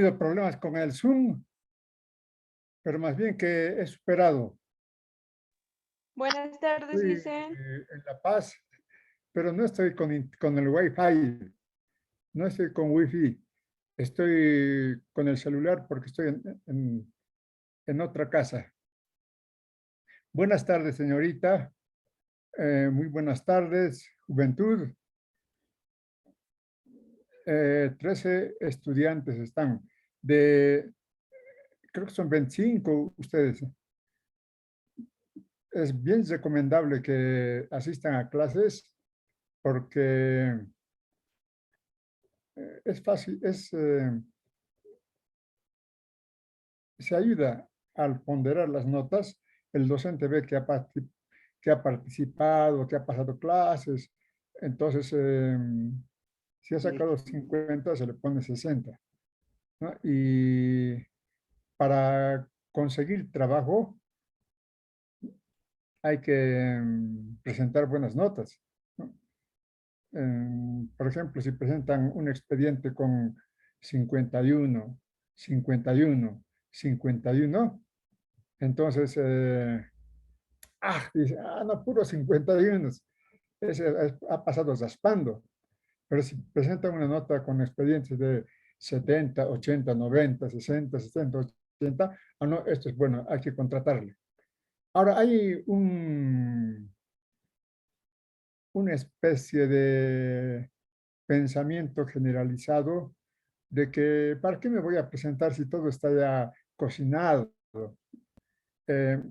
tenido problemas con el Zoom, pero más bien que he superado. Buenas tardes, Estoy Licen. en La Paz, pero no estoy con el Wi-Fi, no estoy con Wi-Fi. Estoy con el celular porque estoy en otra casa. Buenas tardes, señorita. Muy buenas tardes, juventud. 13 estudiantes están creo que son 25 ustedes. Es bien recomendable que asistan a clases porque es fácil, se ayuda al ponderar las notas. El docente ve que ha participado, que ha pasado clases. Entonces, si ha sacado 50, se le pone 60, ¿no? Y para conseguir trabajo hay que presentar buenas notas, ¿no? Por ejemplo, si presentan un expediente con 51, 51, 51, entonces, dice, no, puro 51, ha pasado raspando. Pero si presentan una nota con expedientes de 70, 80, 90, 60, 70, 80, no, esto es bueno, hay que contratarle. Ahora, hay una especie de pensamiento generalizado de que, ¿para qué me voy a presentar si todo está ya cocinado? Eh,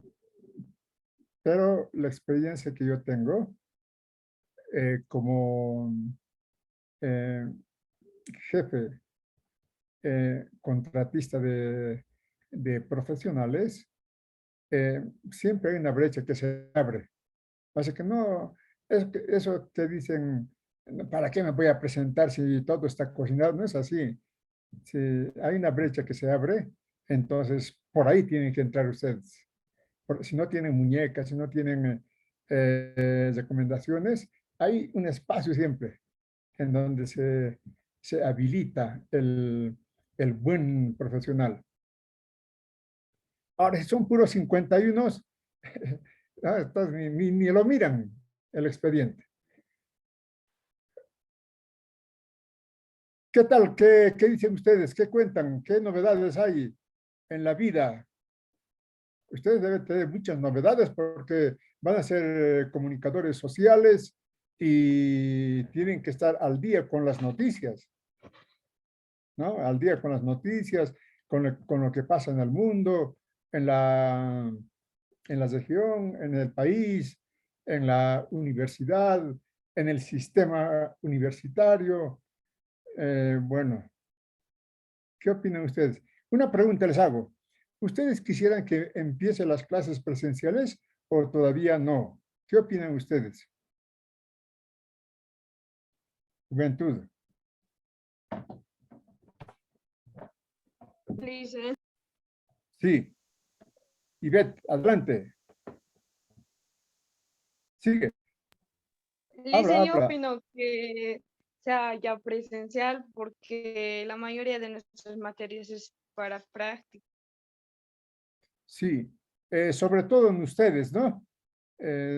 pero la experiencia que yo tengo como eh, jefe contratista de profesionales, siempre hay una brecha que se abre. Así que no, eso que dicen, ¿para qué me voy a presentar si todo está cocinado? No es así. Si hay una brecha que se abre, entonces por ahí tienen que entrar ustedes. Si no tienen muñecas, si no tienen recomendaciones, hay un espacio siempre en donde se habilita el buen profesional. Ahora, si son puros 51, ni lo miran el expediente. ¿Qué tal? ¿Qué dicen ustedes? ¿Qué cuentan? ¿Qué novedades hay en la vida? Ustedes deben tener muchas novedades porque van a ser comunicadores sociales y tienen que estar al día con las noticias, ¿no? Al día con las noticias, con lo que pasa en el mundo, en la región, en el país, en la universidad, en el sistema universitario. Bueno, ¿qué opinan ustedes? Una pregunta les hago. ¿Ustedes quisieran que empiece las clases presenciales o todavía no? ¿Qué opinan ustedes? Juventud. Licen. Sí. Ivette, adelante. Sigue. Habla, Licen, yo habla. opino que sea ya presencial porque la mayoría de nuestras materias es para práctica. Sí. Sobre todo en ustedes, ¿no?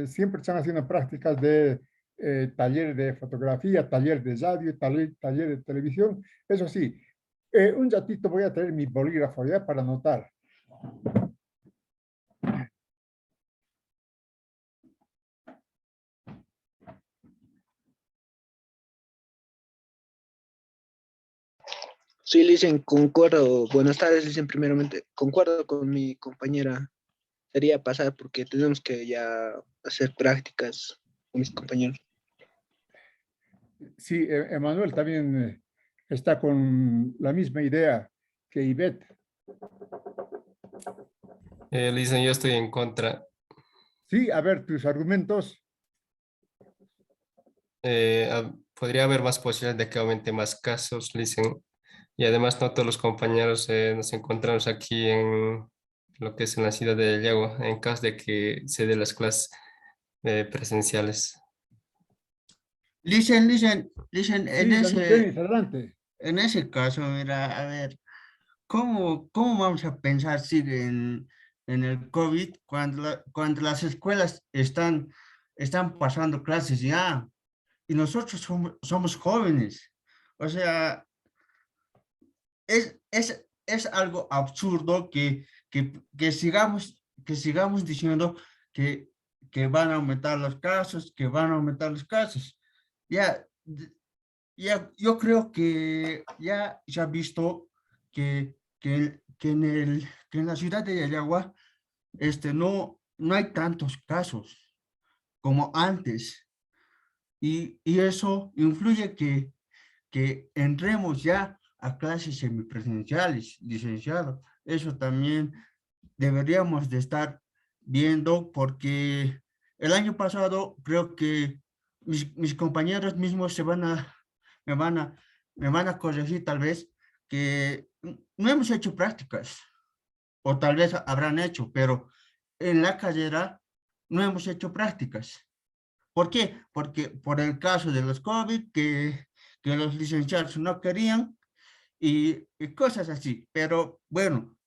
Siempre están haciendo prácticas de taller de fotografía, taller de radio, taller de televisión. Eso sí, un ratito voy a traer mi bolígrafo ya para anotar. Sí, Licen, concuerdo. Buenas tardes, Licen, primeramente. Concuerdo con mi compañera. Sería pasar porque tenemos que ya hacer prácticas con mis compañeros. Sí, Emanuel también está con la misma idea que Ivette. Dicen, yo estoy en contra. Sí, a ver, tus argumentos. Podría haber más posibilidades de que aumente más casos, dicen. Y además no todos los compañeros nos encontramos aquí en lo que es en la ciudad de Yagua, en caso de que se dé las clases presenciales. Listen, Sí, Dani Denis, adelante. en ese caso, mira, a ver, cómo vamos a pensar sigue en el COVID cuando, cuando las escuelas están pasando clases ya y nosotros somos jóvenes? O sea, es algo absurdo que sigamos diciendo que, que van a aumentar los casos, que van a aumentar los casos. Ya, ya, yo creo que ya se ha visto que en la ciudad de Yayagua no hay tantos casos como antes. Y eso influye que entremos ya a clases semipresenciales, licenciado. Eso también deberíamos de estar viendo porque el año pasado creo que mis compañeros mismos me van a, me van a corregir tal vez que no hemos hecho prácticas o tal vez habrán hecho, pero en la carrera no hemos hecho prácticas. ¿Por qué? Porque por el caso de los COVID, que los licenciados no querían y cosas así. Pero bueno,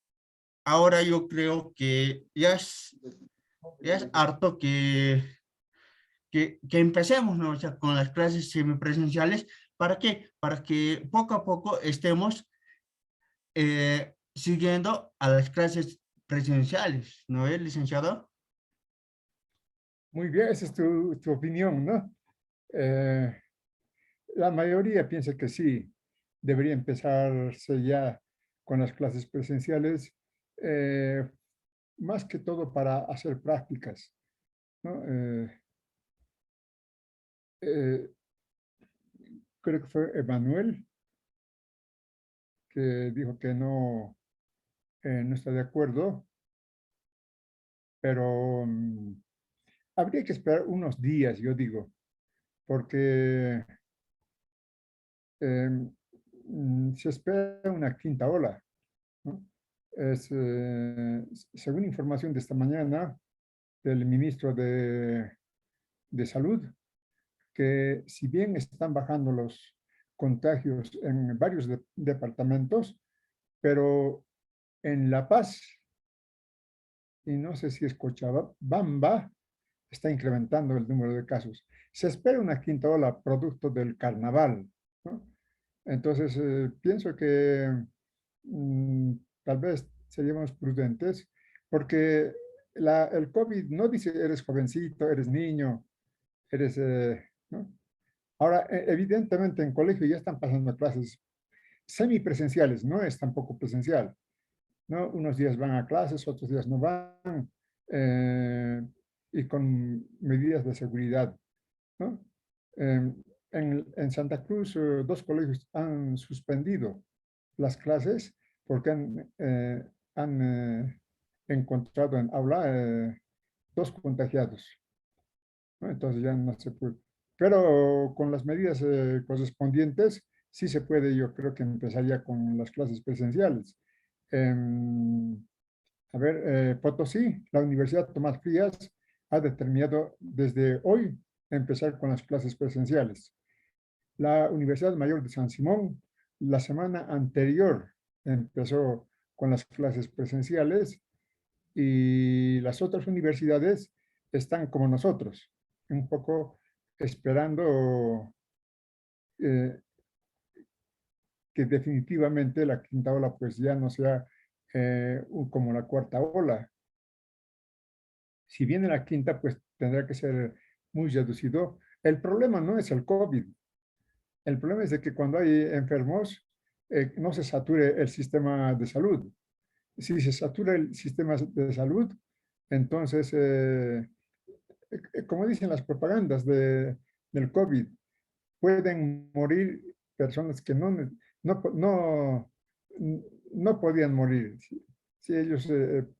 ahora yo creo que ya es harto que empecemos, ¿no? O sea, con las clases semipresenciales. ¿Para qué? Para que poco a poco estemos siguiendo a las clases presenciales, ¿no es, licenciado? Muy bien, esa es tu opinión, ¿no? Eh, la mayoría piensa que sí, debería empezarse ya con las clases presenciales, eh, más que todo para hacer prácticas, ¿no? Eh, creo que fue Emanuel que dijo que no está de acuerdo, pero habría que esperar unos días, yo digo, porque se espera una quinta ola, ¿no? Según información de esta mañana del ministro de Salud, que si bien están bajando los contagios en varios departamentos, pero en La Paz, y no sé si es Cochabamba, está incrementando el número de casos. Se espera una quinta ola producto del carnaval, ¿no? Entonces, pienso que mm, tal vez seríamos prudentes porque el COVID no dice eres jovencito, eres niño, eres, ¿no? Ahora, evidentemente en colegio ya están pasando clases semipresenciales, no es tampoco presencial, ¿no? Unos días van a clases, otros días no van, eh, y con medidas de seguridad, ¿no? En Santa Cruz, dos colegios han suspendido las clases porque han encontrado en aula dos contagiados, ¿no? Entonces ya no se puede. Pero con las medidas correspondientes, sí se puede, yo creo que empezaría con las clases presenciales. Em, a ver, Potosí, la Universidad Tomás Frías ha determinado desde hoy empezar con las clases presenciales. La Universidad Mayor de San Simón, la semana anterior empezó con las clases presenciales y las otras universidades están como nosotros, un poco esperando eh, que definitivamente la quinta ola pues ya no sea como la cuarta ola. Si viene la quinta, pues tendrá que ser muy reducido. El problema no es el COVID. El problema es de que cuando hay enfermos, no se sature el sistema de salud. Si se satura el sistema de salud, entonces, como dicen las propagandas del COVID, pueden morir personas que no, no podían morir. Si ellos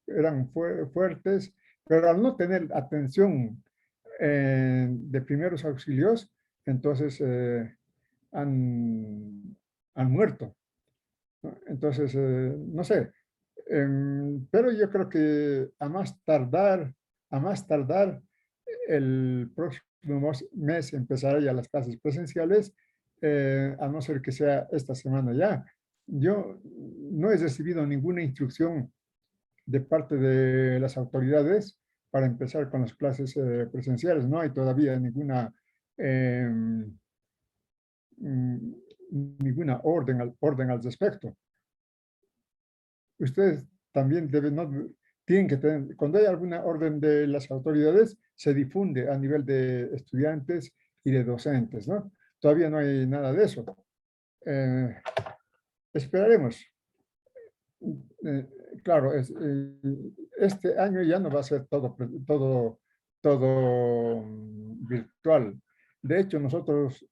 eran fuertes, pero al no tener atención de primeros auxilios, entonces han, han muerto, ¿no? Entonces, no sé, pero yo creo que a más tardar, el próximo mes empezará ya las clases presenciales, a no ser que sea esta semana ya. yo no he recibido ninguna instrucción de parte de las autoridades para empezar con las clases presenciales. No hay todavía mm, ninguna orden al respecto. Ustedes también tienen que tener, cuando hay alguna orden de las autoridades, se difunde a nivel de estudiantes y de docentes, ¿no? Todavía no hay nada de eso. Esperaremos. Eh, claro, este año ya no va a ser todo virtual. De hecho, nosotros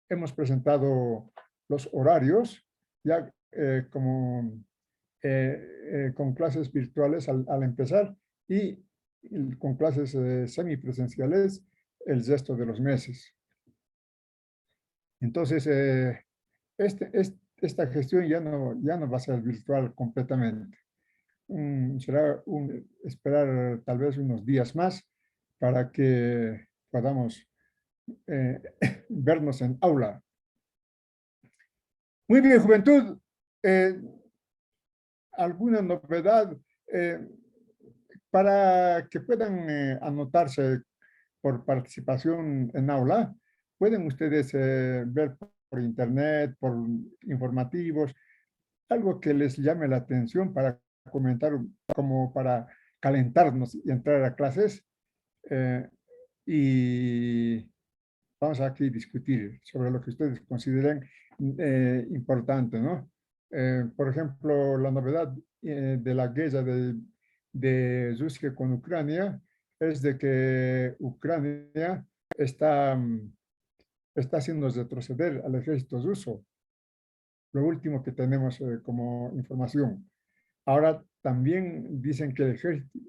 hemos presentado los horarios ya con clases virtuales al empezar y con clases semipresenciales el resto de los meses. Entonces, esta gestión ya no va a ser virtual completamente. Será esperar tal vez unos días más para que podamos vernos en aula. Muy bien, juventud. ¿Alguna novedad para que puedan anotarse por participación en aula? Pueden ustedes ver por internet, por informativos, algo que les llame la atención para comentar, como para calentarnos y entrar a clases. Y vamos aquí a discutir sobre lo que ustedes consideren importante, ¿no? Por ejemplo, la novedad de la guerra de Rusia con Ucrania es de que Ucrania está haciendo retroceder al ejército ruso. Lo último que tenemos como información. Ahora también dicen que el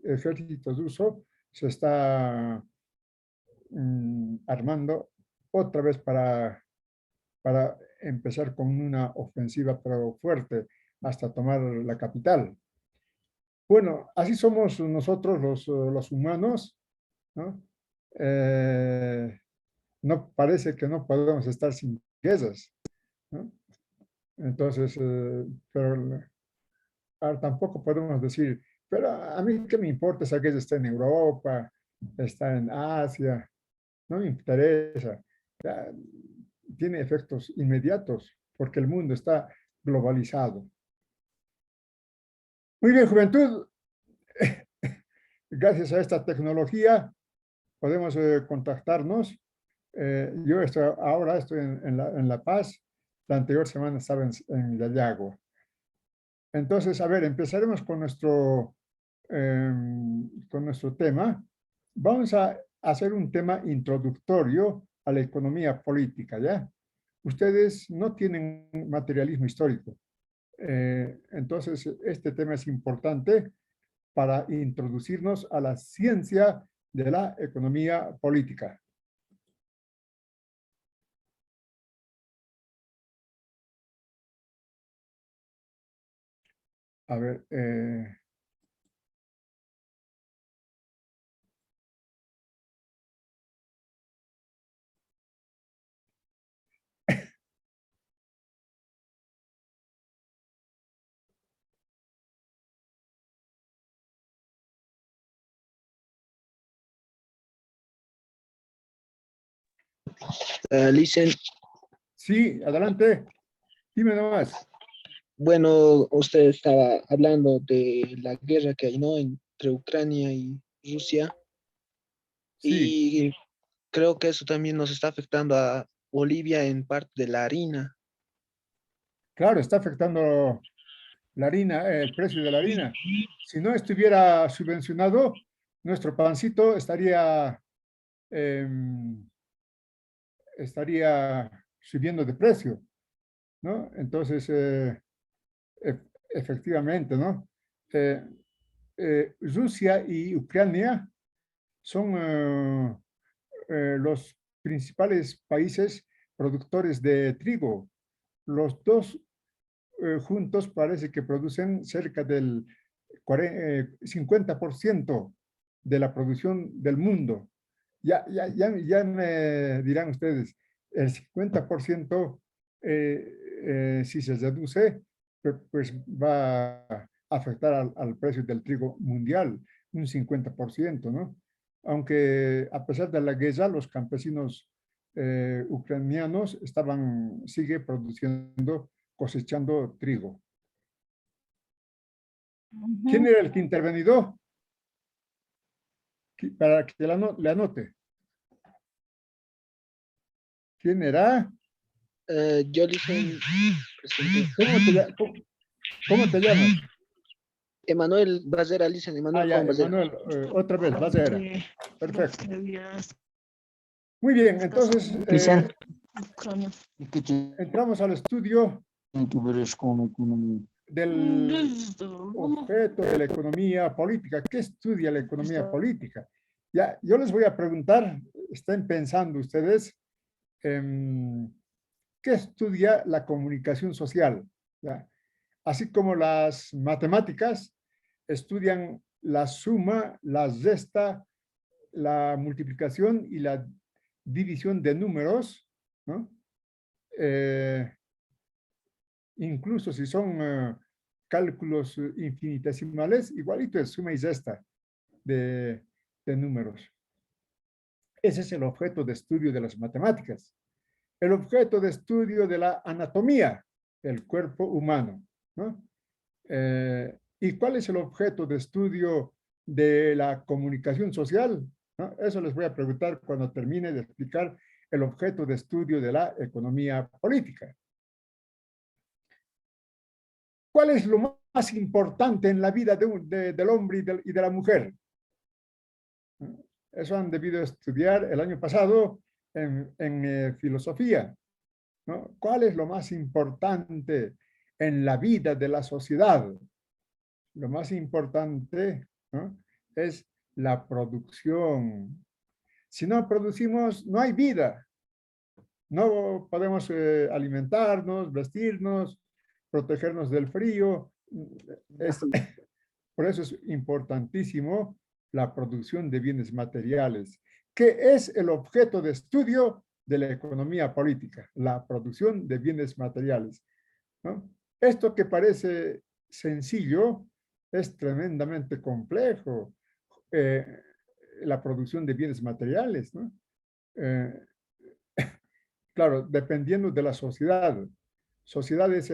ejército ruso se está armando otra vez para empezar con una ofensiva pero fuerte hasta tomar la capital. Bueno, así somos nosotros los humanos, ¿no? No parece que no podemos estar sin guerras, ¿no? Entonces, pero ahora tampoco podemos decir, pero a mí qué me importa si aquello está en Europa, está en Asia, no me interesa. Ya, tiene efectos inmediatos porque el mundo está globalizado. Muy bien, juventud. Gracias a esta tecnología podemos contactarnos. Yo ahora estoy en La Paz. La anterior semana estaba en Yayagua. Entonces, a ver, empezaremos con nuestro tema. Vamos a hacer un tema introductorio a la economía política, ¿ya? Ustedes no tienen materialismo histórico. Entonces, este tema es importante para introducirnos a la ciencia de la economía política. A ver, Licen, sí, adelante. Dime nomás. bueno, usted estaba hablando de la guerra que hay, ¿no? Entre Ucrania y Rusia. Sí, Y creo que eso también nos está afectando a Bolivia en parte de la harina. claro, está afectando la harina, el precio de la harina. Si no estuviera subvencionado, nuestro pancito estaría subiendo de precio, ¿no? Entonces, efectivamente, ¿no? Rusia y Ucrania son los principales países productores de trigo. Los dos juntos parece que producen cerca del 50% de la producción del mundo. Ya me dirán ustedes, el 50% si se reduce, pues va a afectar al precio del trigo mundial, un 50%, ¿no? Aunque a pesar de la guerra, los campesinos ucranianos sigue produciendo, cosechando trigo. ¿Quién era el que intervenido? Para que le anote. ¿Quién era? Yo dije, ¿Cómo te llamas? Emanuel Basera, dicen Emanuel Ya, Juan Basera. Emanuel, otra vez, Basera. Perfecto. Muy bien, entonces entramos al estudio del objeto de la economía política. ¿Qué estudia la economía política? Ya, yo les voy a preguntar, estén pensando ustedes, ¿qué estudia la comunicación social? ¿Ya? Así como las matemáticas estudian la suma, la resta, la multiplicación y la división de números, ¿no? Incluso si son cálculos infinitesimales, igualito es suma y resta de números. Ese es el objeto de estudio de las matemáticas. El objeto de estudio de la anatomía, el cuerpo humano, ¿no? ¿Y cuál es el objeto de estudio de la comunicación social? ¿No? Eso les voy a preguntar cuando termine de explicar el objeto de estudio de la economía política. ¿Cuál es lo más importante en la vida del hombre y de la mujer? Eso han debido estudiar el año pasado en filosofía, ¿no? ¿Cuál es lo más importante en la vida de la sociedad? Lo más importante, ¿no?, es la producción. Si no producimos, no hay vida. No podemos alimentarnos, vestirnos, protegernos del frío. Por eso es importantísimo la producción de bienes materiales, que es el objeto de estudio de la economía política, la producción de bienes materiales, ¿no? Esto que parece sencillo es tremendamente complejo, la producción de bienes materiales, ¿no? Claro, dependiendo de la sociedad. Sociedades,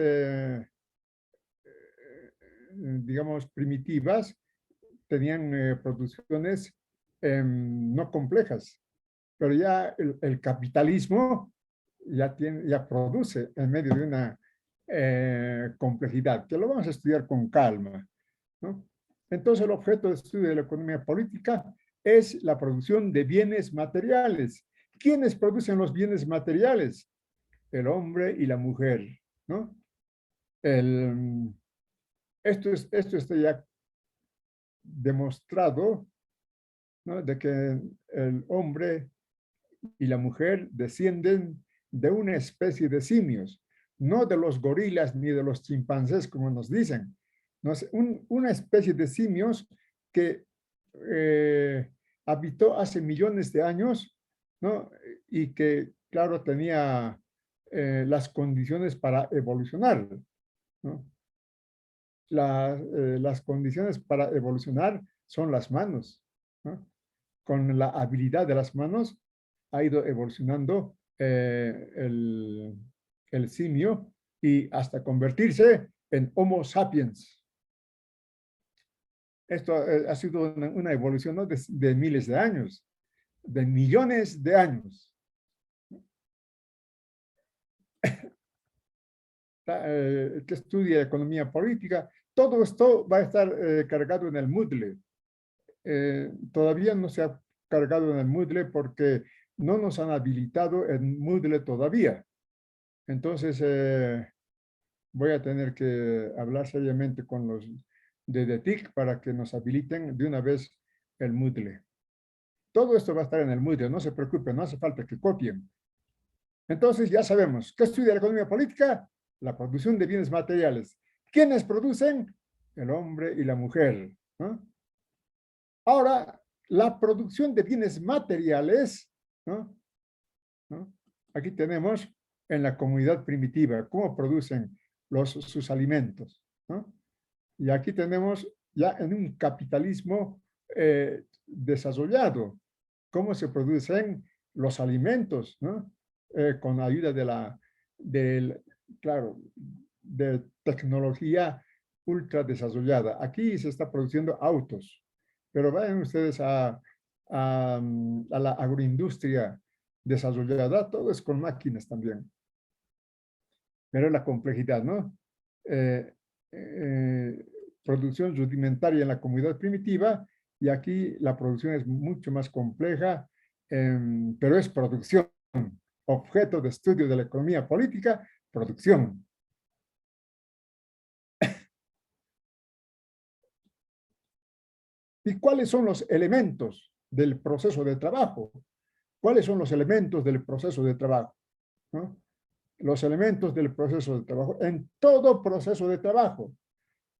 digamos, primitivas, tenían producciones no complejas, pero ya el capitalismo ya produce en medio de una complejidad, que lo vamos a estudiar con calma, ¿no? Entonces, el objeto de estudio de la economía política es la producción de bienes materiales. ¿Quiénes producen los bienes materiales? El hombre y la mujer, ¿no? Esto está ya demostrado, ¿no?, de que el hombre y la mujer descienden de una especie de simios, no de los gorilas ni de los chimpancés, como nos dicen. No es una especie de simios que habitó hace millones de años, ¿no?, y que, claro, tenía las condiciones para evolucionar, ¿no? Las condiciones para evolucionar son las manos, ¿no? Con la habilidad de las manos ha ido evolucionando el simio y hasta convertirse en Homo sapiens. Esto ha sido una evolución, ¿no?, de miles de años, de millones de años. Que estudia economía política, todo esto va a estar cargado en el Moodle. Todavía no se ha cargado en el Moodle porque no nos han habilitado en Moodle todavía. Entonces, voy a tener que hablar seriamente con los de DETIC para que nos habiliten de una vez el Moodle. Todo esto va a estar en el Moodle, no se preocupen, no hace falta que copien. Entonces, ya sabemos, ¿qué estudia la economía política? La producción de bienes materiales. ¿Quiénes producen? El hombre y la mujer, ¿no? Ahora, la producción de bienes materiales, ¿no? Aquí tenemos en la comunidad primitiva, cómo producen sus alimentos, ¿no? Y aquí tenemos ya en un capitalismo desarrollado, cómo se producen los alimentos, ¿no? Con ayuda claro, de tecnología ultra desarrollada. Aquí se está produciendo autos, pero vayan ustedes a la agroindustria desarrollada, todo es con máquinas también. Pero la complejidad, ¿no? Producción rudimentaria en la comunidad primitiva, y aquí la producción es mucho más compleja, pero es producción, objeto de estudio de la economía política, producción. ¿Y cuáles son los elementos del proceso de trabajo? ¿Cuáles son los elementos del proceso de trabajo? ¿No? Los elementos del proceso de trabajo, en todo proceso de trabajo,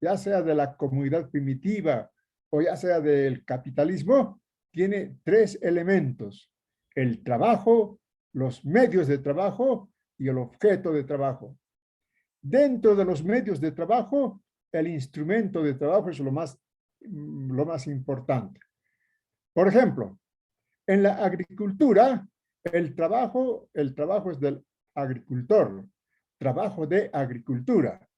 ya sea de la comunidad primitiva o ya sea del capitalismo, tiene tres elementos: el trabajo, los medios de trabajo y el objeto de trabajo. Dentro de los medios de trabajo, el instrumento de trabajo es lo más importante. Por ejemplo, en la agricultura, el trabajo es del agricultor, trabajo de agricultura.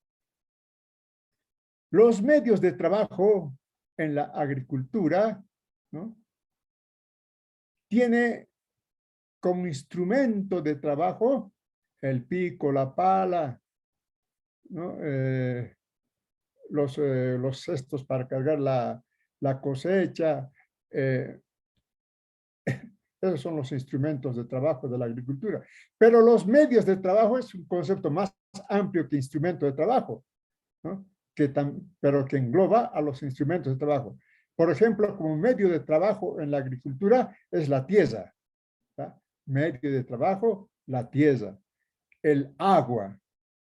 Los medios de trabajo en la agricultura, ¿no?, tiene como instrumento de trabajo el pico, la pala, ¿no? Los cestos para cargar la cosecha. Esos son los instrumentos de trabajo de la agricultura. Pero los medios de trabajo es un concepto más amplio que instrumento de trabajo, ¿no? Pero que engloba a los instrumentos de trabajo. Por ejemplo, como medio de trabajo en la agricultura es la tierra, ¿tá? Medio de trabajo, la tierra. El agua,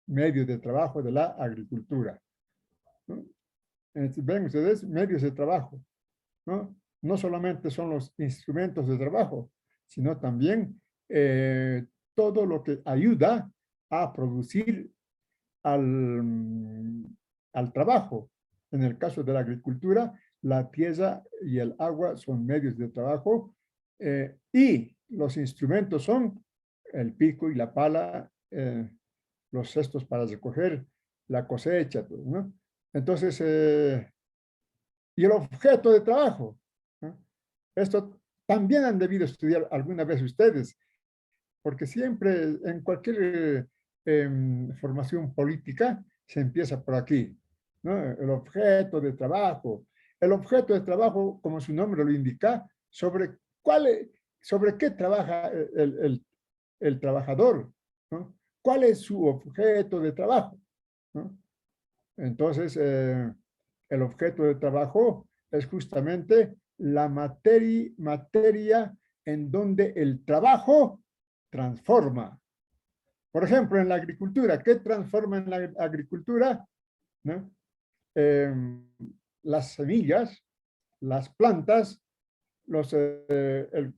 medio de trabajo de la agricultura, ¿no? Ven ustedes, medios de trabajo, ¿no? No solamente son los instrumentos de trabajo, sino también todo lo que ayuda a producir al trabajo. En el caso de la agricultura, la tierra y el agua son medios de trabajo, y los instrumentos son el pico y la pala, los cestos para recoger la cosecha, ¿no? Entonces, y el objeto de trabajo, ¿no? Esto también han debido estudiar alguna vez ustedes, porque siempre en cualquier formación política se empieza por aquí, ¿no? El objeto de trabajo. El objeto de trabajo, como su nombre lo indica, sobre qué trabaja el trabajador, ¿no? ¿Cuál es su objeto de trabajo, ¿no? Entonces, el objeto de trabajo es justamente la materia en donde el trabajo transforma. Por ejemplo, en la agricultura, ¿qué transforma en la agricultura? ¿No? Las semillas, las plantas, ¿no? Ese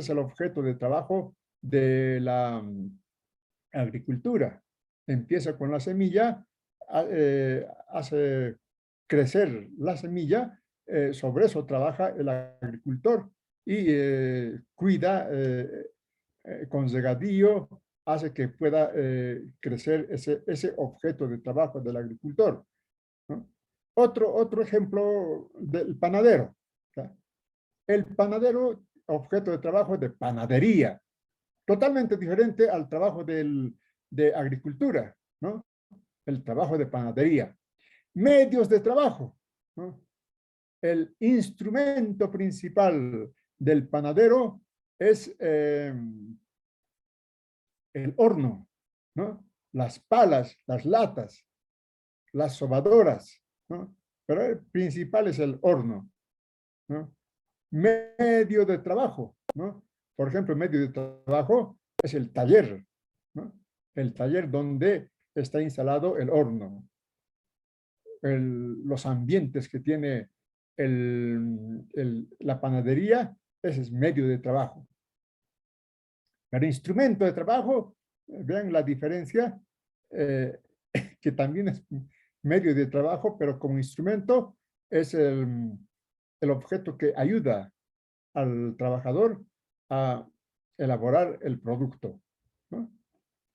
es el objeto de trabajo de la agricultura. Empieza con la semilla, hace crecer la semilla, sobre eso trabaja el agricultor y cuida con regadío, hace que pueda crecer ese objeto de trabajo del agricultor, ¿no? Otro ejemplo del panadero, ¿tá? El panadero, objeto de trabajo de panadería, totalmente diferente al trabajo de agricultura, ¿no? El trabajo de panadería. Medios de trabajo, ¿no? El instrumento principal del panadero es el horno, ¿no? Las palas, las latas, las sobadoras, ¿no? Pero el principal es el horno, ¿no? Medio de trabajo, ¿no? Por ejemplo, medio de trabajo es el taller, ¿no? El taller donde está instalado el horno. Los ambientes que tiene la panadería, ese es medio de trabajo. El instrumento de trabajo, vean la diferencia, que también es medio de trabajo, pero como instrumento es el objeto que ayuda al trabajador a elaborar el producto, ¿no?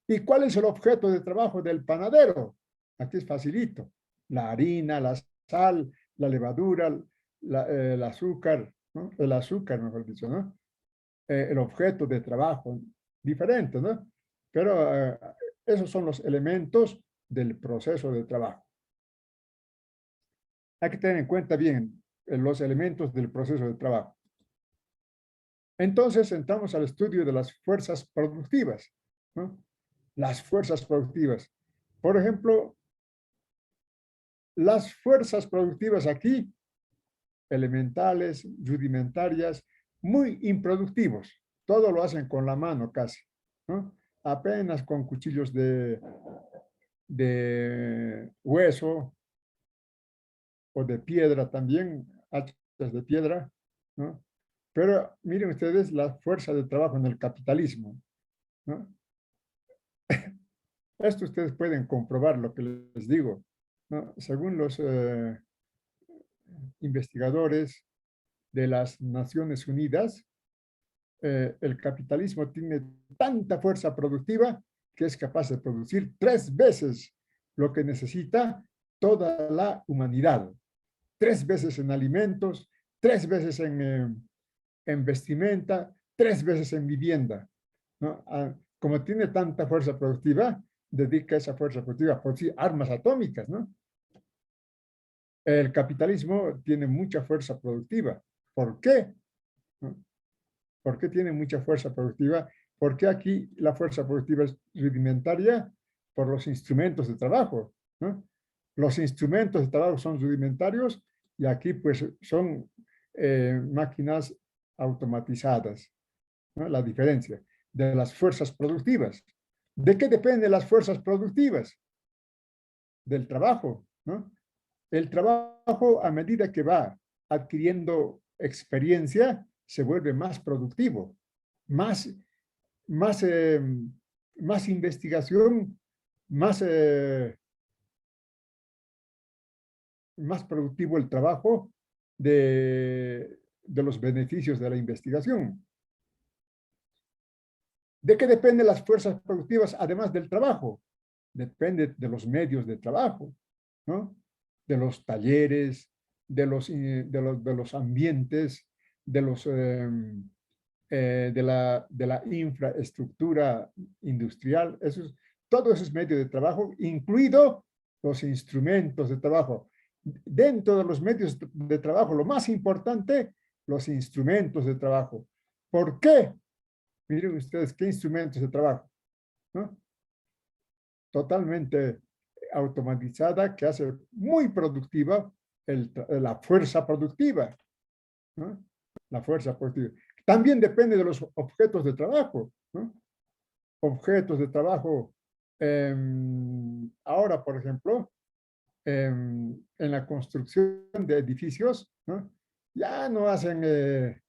¿Y cuál es el objeto de trabajo del panadero? Aquí es facilito. La harina, la sal, la levadura, el azúcar, ¿no? El azúcar, mejor dicho, ¿no? El objeto de trabajo, diferente, ¿no? Pero esos son los elementos del proceso de trabajo. Hay que tener en cuenta bien los elementos del proceso de trabajo. Entonces entramos al estudio de las fuerzas productivas, ¿no? Las fuerzas productivas. Por ejemplo, las fuerzas productivas aquí, elementales, rudimentarias, muy improductivos. Todo lo hacen con la mano casi, ¿no? Apenas con cuchillos de hueso o de piedra también, hachas de piedra, ¿no? Pero miren ustedes la fuerza de trabajo en el capitalismo, ¿no? Esto ustedes pueden comprobar lo que les digo, ¿no? Según los investigadores de las Naciones Unidas, el capitalismo tiene tanta fuerza productiva que es capaz de producir 3 veces lo que necesita toda la humanidad. 3 veces en alimentos, 3 veces en vestimenta, 3 veces en vivienda, ¿no? Como tiene tanta fuerza productiva, dedica esa fuerza productiva a producir armas atómicas, ¿no? El capitalismo tiene mucha fuerza productiva. ¿Por qué? ¿No? ¿Por qué tiene mucha fuerza productiva? Porque aquí la fuerza productiva es rudimentaria por los instrumentos de trabajo, ¿no? Los instrumentos de trabajo son rudimentarios y aquí pues son máquinas automatizadas, ¿no? La diferencia de las fuerzas productivas. ¿De qué dependen las fuerzas productivas? Del trabajo, ¿no? El trabajo, a medida que va adquiriendo experiencia, se vuelve más productivo, más, más, más investigación, más, más productivo el trabajo de los beneficios de la investigación. ¿De qué dependen las fuerzas productivas además del trabajo? Depende de los medios de trabajo, ¿no? De los talleres, de los ambientes, de la infraestructura industrial. Todo eso es medio de trabajo, incluido los instrumentos de trabajo. Dentro de los medios de trabajo, lo más importante, los instrumentos de trabajo. ¿Por qué? Miren ustedes qué instrumentos de trabajo, ¿no? Totalmente automatizada que hace muy productiva la fuerza productiva, ¿no? La fuerza productiva. También depende de los objetos de trabajo, ¿no? Objetos de trabajo. Ahora, por ejemplo, en la construcción de edificios, ¿no? Ya no hacen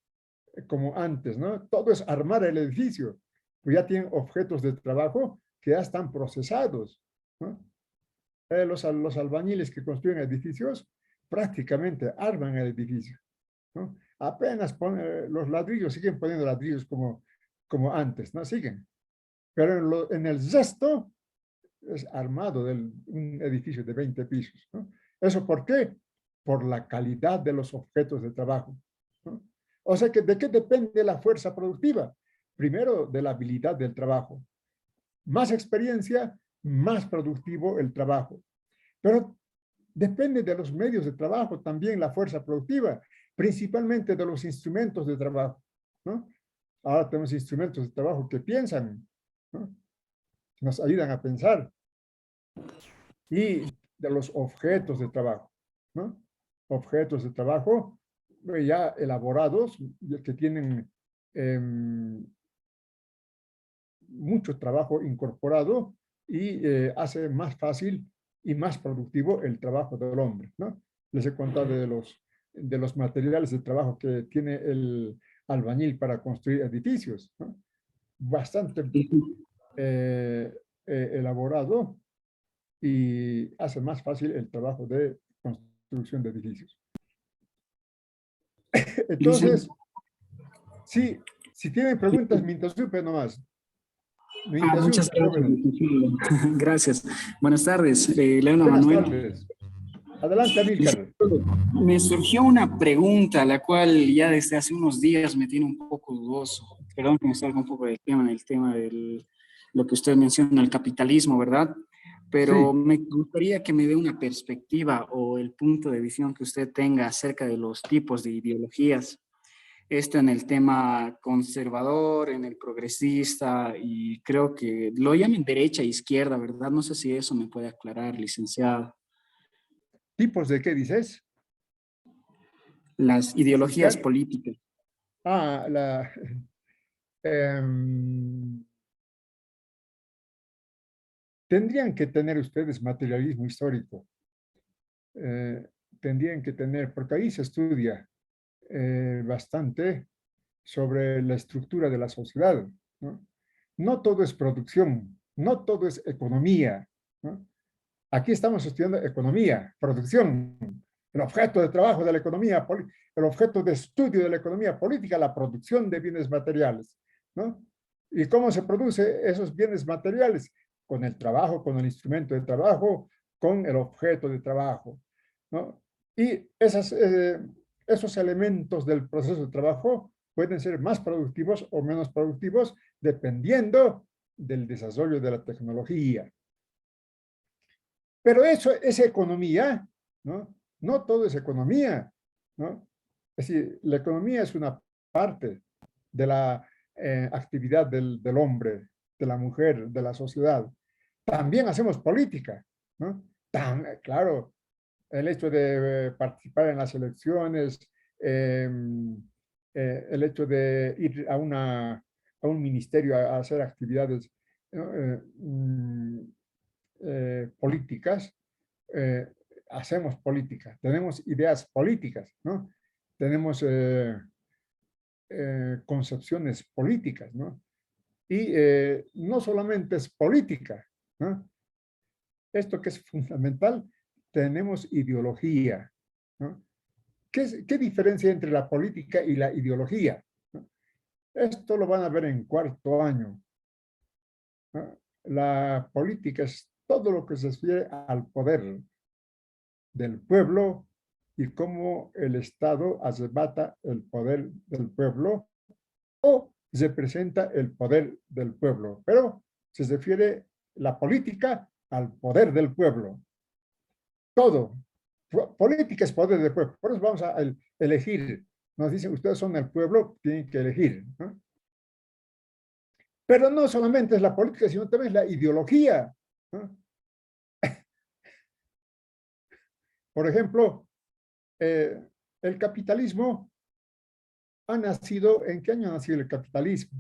como antes, ¿no? Todo es armar el edificio. Pues ya tienen objetos de trabajo que ya están procesados, ¿no? Los albañiles que construyen edificios prácticamente arman el edificio, ¿no? Apenas ponen los ladrillos, siguen poniendo ladrillos como antes, ¿no? Siguen. Pero en el resto es armado un edificio de 20 pisos, ¿no? ¿Eso por qué? Por la calidad de los objetos de trabajo, ¿no? O sea que, ¿de qué depende la fuerza productiva? Primero, de la habilidad del trabajo. Más experiencia, más productivo el trabajo. Pero depende de los medios de trabajo también la fuerza productiva, principalmente de los instrumentos de trabajo, ¿no? Ahora tenemos instrumentos de trabajo que piensan, ¿no? Nos ayudan a pensar. Y de los objetos de trabajo, ¿no? Objetos de trabajo ya elaborados, que tienen mucho trabajo incorporado y hace más fácil y más productivo el trabajo del hombre, ¿no? Les he contado de los materiales de trabajo que tiene el albañil para construir edificios, ¿no? Bastante elaborado y hace más fácil el trabajo de construcción de edificios. Entonces, sí, si tienen preguntas, me interrumpen nomás. Me Muchas interrumpen, gracias. jóvenes. Gracias. Buenas tardes, Leona Buenas Manuel. tardes. Adelante, Amílcar. Me surgió una pregunta, la cual ya desde hace unos días me tiene un poco dudoso. Perdón que me salga un poco del tema, en el tema de lo que usted menciona, el capitalismo, ¿verdad? Pero Sí. me gustaría que me dé una perspectiva o el punto de visión que usted tenga acerca de los tipos de ideologías. Esto en el tema conservador, en el progresista, y creo que lo llaman derecha e izquierda, ¿verdad? No sé si eso me puede aclarar, licenciado. ¿Tipos de qué dices? Las ideologías Licenciar. políticas. Em, tendrían que tener ustedes materialismo histórico. Tendrían que tener, porque ahí se estudia bastante sobre la estructura de la sociedad, ¿no? No todo es producción, no todo es economía, ¿no? Aquí estamos estudiando economía, producción, el objeto de trabajo de la economía, el objeto de estudio de la economía política, la producción de bienes materiales, ¿no? ¿Y cómo se produce esos bienes materiales? Con el trabajo, con el instrumento de trabajo, con el objeto de trabajo, ¿no? Y esos elementos del proceso de trabajo pueden ser más productivos o menos productivos dependiendo del desarrollo de la tecnología. Pero eso es economía, ¿no? No todo es economía, ¿no? Es decir, la economía es una parte de la actividad del hombre, de la mujer, de la sociedad. También hacemos política, ¿no? Claro, el hecho de participar en las elecciones, eh, el hecho de ir a un ministerio a hacer actividades, ¿no? Políticas, eh, hacemos política, tenemos ideas políticas, ¿no? Tenemos concepciones políticas, ¿no? Y no solamente es política, ¿no? Esto que es fundamental, tenemos ideología, ¿no? ¿Qué diferencia entre la política y la ideología? ¿No? Esto lo van a ver en cuarto año, ¿no? La política es todo lo que se refiere al poder del pueblo y cómo el Estado arrebata el poder del pueblo o representa el poder del pueblo. Pero se refiere la política al poder del pueblo. Todo. Política es poder del pueblo. Por eso vamos a elegir. Nos dicen, ustedes son el pueblo, tienen que elegir, ¿no? Pero no solamente es la política, sino también es la ideología, ¿no? Por ejemplo, el capitalismo ha nacido, ¿en qué año ha nacido el capitalismo?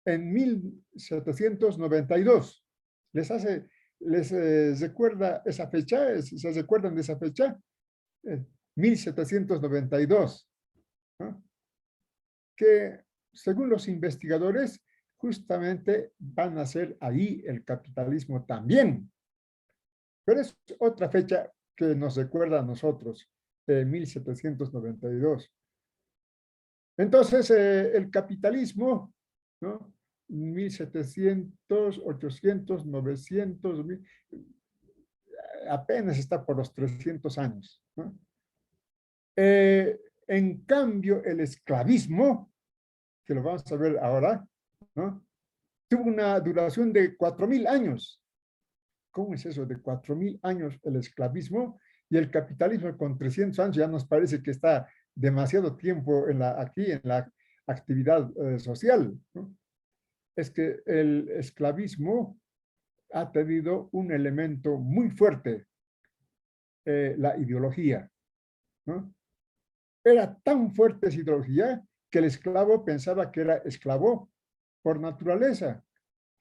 En 1792. ¿Les recuerda esa fecha? ¿Se recuerdan de esa fecha? 1792, ¿no? Que según los investigadores, justamente van a ser ahí el capitalismo también. Pero es otra fecha que nos recuerda a nosotros, 1792. Entonces, el capitalismo, ¿no? 1700, 800, 900, apenas está por los 300 años, ¿no? En cambio, el esclavismo, que lo vamos a ver ahora, ¿no? Tuvo una duración de 4000 años. ¿Cómo es eso de 4000 años el esclavismo? Y el capitalismo con 300 años ya nos parece que está demasiado tiempo aquí en la actividad social, ¿no? Es que el esclavismo ha tenido un elemento muy fuerte, la ideología, ¿no? Era tan fuerte esa ideología que el esclavo pensaba que era esclavo por naturaleza,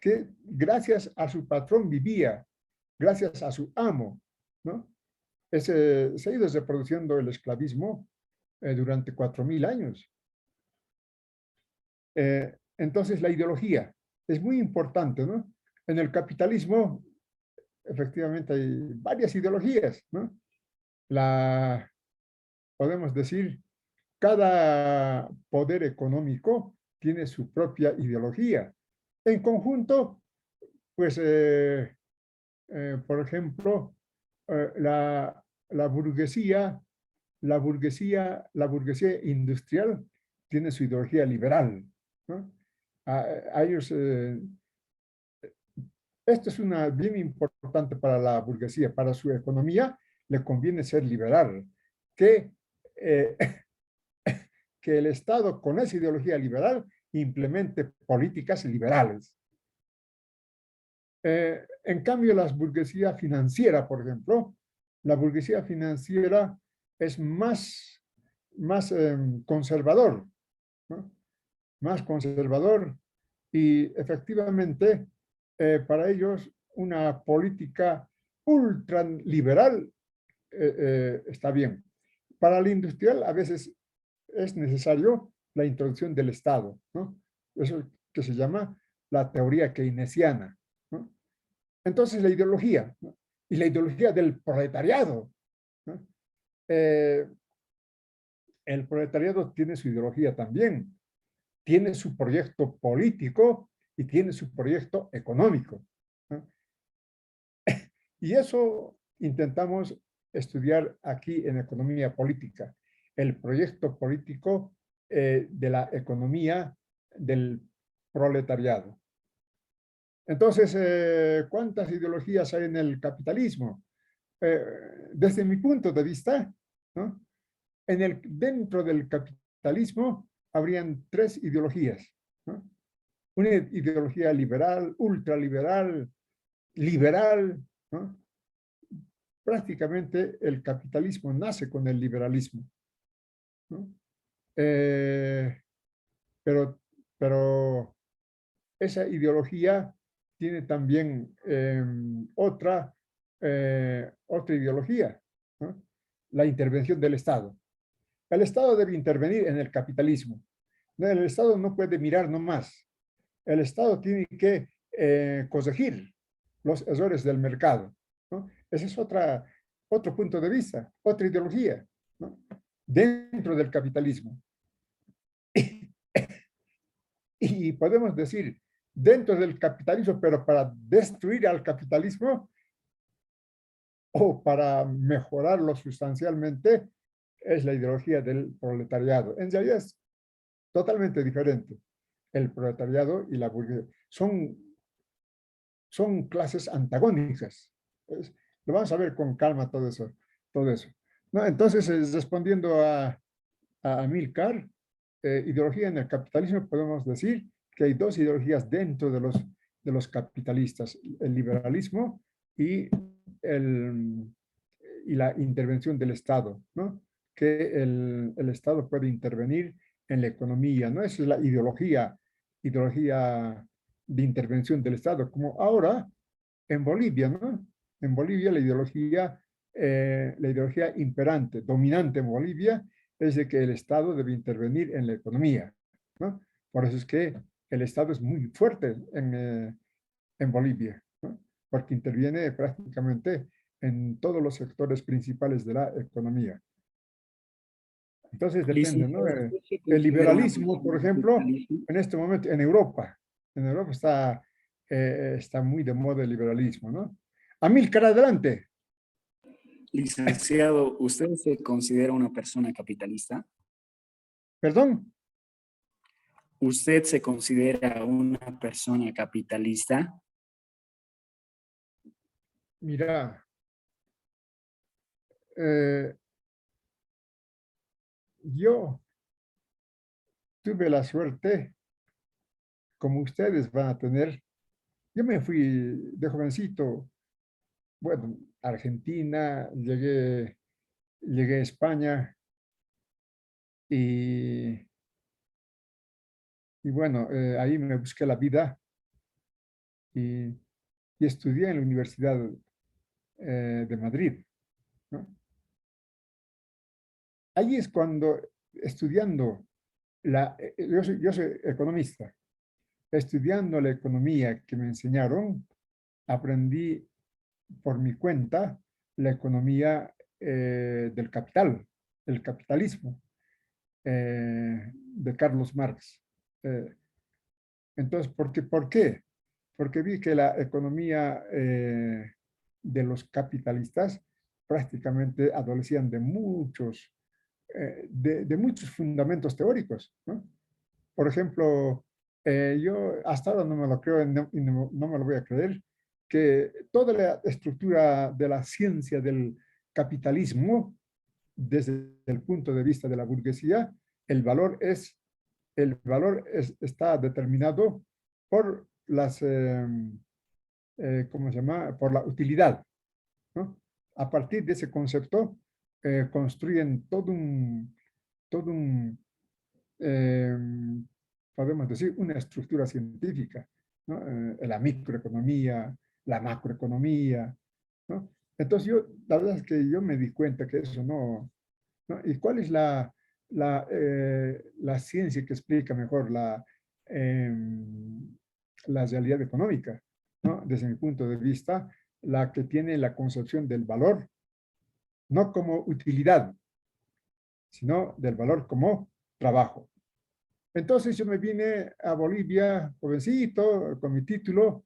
que gracias a su patrón vivía, gracias a su amo, ¿no? Se ha ido reproduciendo el esclavismo durante 4000 años. Entonces, la ideología es muy importante, ¿no? En el capitalismo, efectivamente hay varias ideologías, ¿no? Podemos decir, cada poder económico tiene su propia ideología. En conjunto, pues, por ejemplo, la burguesía, la burguesía industrial tiene su ideología liberal, ¿no? A ellos, esto es una bien importante para la burguesía, para su economía le conviene ser liberal, que, eh, que el Estado con esa ideología liberal implemente políticas liberales. En cambio, la burguesía financiera, por ejemplo, la burguesía financiera es más conservador, ¿no? Más conservador y efectivamente para ellos una política ultraliberal está bien. Para la industrial a veces es necesario la introducción del Estado, ¿no? Eso que se llama la teoría keynesiana, ¿no? Entonces la ideología, ¿no? Y la ideología del proletariado, ¿no? El proletariado tiene su ideología también, tiene su proyecto político y tiene su proyecto económico, ¿no? Y eso intentamos estudiar aquí en economía política, el proyecto político de la economía del proletariado. Entonces, ¿cuántas ideologías hay en el capitalismo? Desde mi punto de vista, ¿no? Dentro del capitalismo habrían tres ideologías, ¿no? Una ideología liberal, ultraliberal, liberal, ¿no? Prácticamente el capitalismo nace con el liberalismo, ¿no? Pero esa ideología tiene también otra ideología, ¿no? La intervención del Estado. El Estado debe intervenir en el capitalismo. El Estado no puede mirar nomás. El Estado tiene que corregir los errores del mercado, ¿no? Ese es otro punto de vista, otra ideología, ¿no? Dentro del capitalismo. Y podemos decir, dentro del capitalismo, pero para destruir al capitalismo o para mejorarlo sustancialmente, es la ideología del proletariado. En realidad es totalmente diferente. El proletariado y la burguesía son clases antagónicas. Lo vamos a ver con calma todo eso. ¿No? Entonces, respondiendo a Amílcar, ideología en el capitalismo, podemos decir que hay dos ideologías dentro de los capitalistas, el liberalismo y la intervención del Estado, ¿no? Que el Estado puede intervenir en la economía, ¿no? Esa es la ideología de intervención del Estado, como ahora en Bolivia, ¿no? En Bolivia la ideología imperante, dominante en Bolivia, es de que el Estado debe intervenir en la economía, ¿no? Por eso es que el Estado es muy fuerte en Bolivia, ¿no? Porque interviene prácticamente en todos los sectores principales de la economía. Entonces depende, ¿no? El liberalismo, por ejemplo, en este momento en Europa está muy de moda el liberalismo, ¿no? Amílcar, adelante. Licenciado, ¿usted se considera una persona capitalista? ¿Perdón? ¿Usted se considera una persona capitalista? Mira, yo tuve la suerte, como ustedes van a tener, yo me fui de jovencito, bueno, a Argentina, llegué a España y bueno, ahí me busqué la vida y estudié en la Universidad de Madrid, ¿no? Ahí es cuando estudiando, yo soy economista, estudiando la economía que me enseñaron, aprendí por mi cuenta la economía del capital, el capitalismo de Carlos Marx. Entonces, ¿por qué? Porque vi que la economía de los capitalistas prácticamente adolecían de de muchos fundamentos teóricos, ¿no? Por ejemplo, yo hasta ahora no me lo creo y no me lo voy a creer, que toda la estructura de la ciencia del capitalismo, desde el punto de vista de la burguesía, está determinado por ¿cómo se llama? Por la utilidad, ¿no? A partir de ese concepto, construyen todo un eh, podemos decir, una estructura científica, ¿no? La microeconomía, la macroeconomía, ¿no? Entonces la verdad es que yo me di cuenta que eso ¿no? ¿Y cuál es la ciencia que explica mejor la realidad económica, ¿no? Desde mi punto de vista, la que tiene la concepción del valor, no como utilidad, sino del valor como trabajo. Entonces yo me vine a Bolivia, jovencito, con mi título,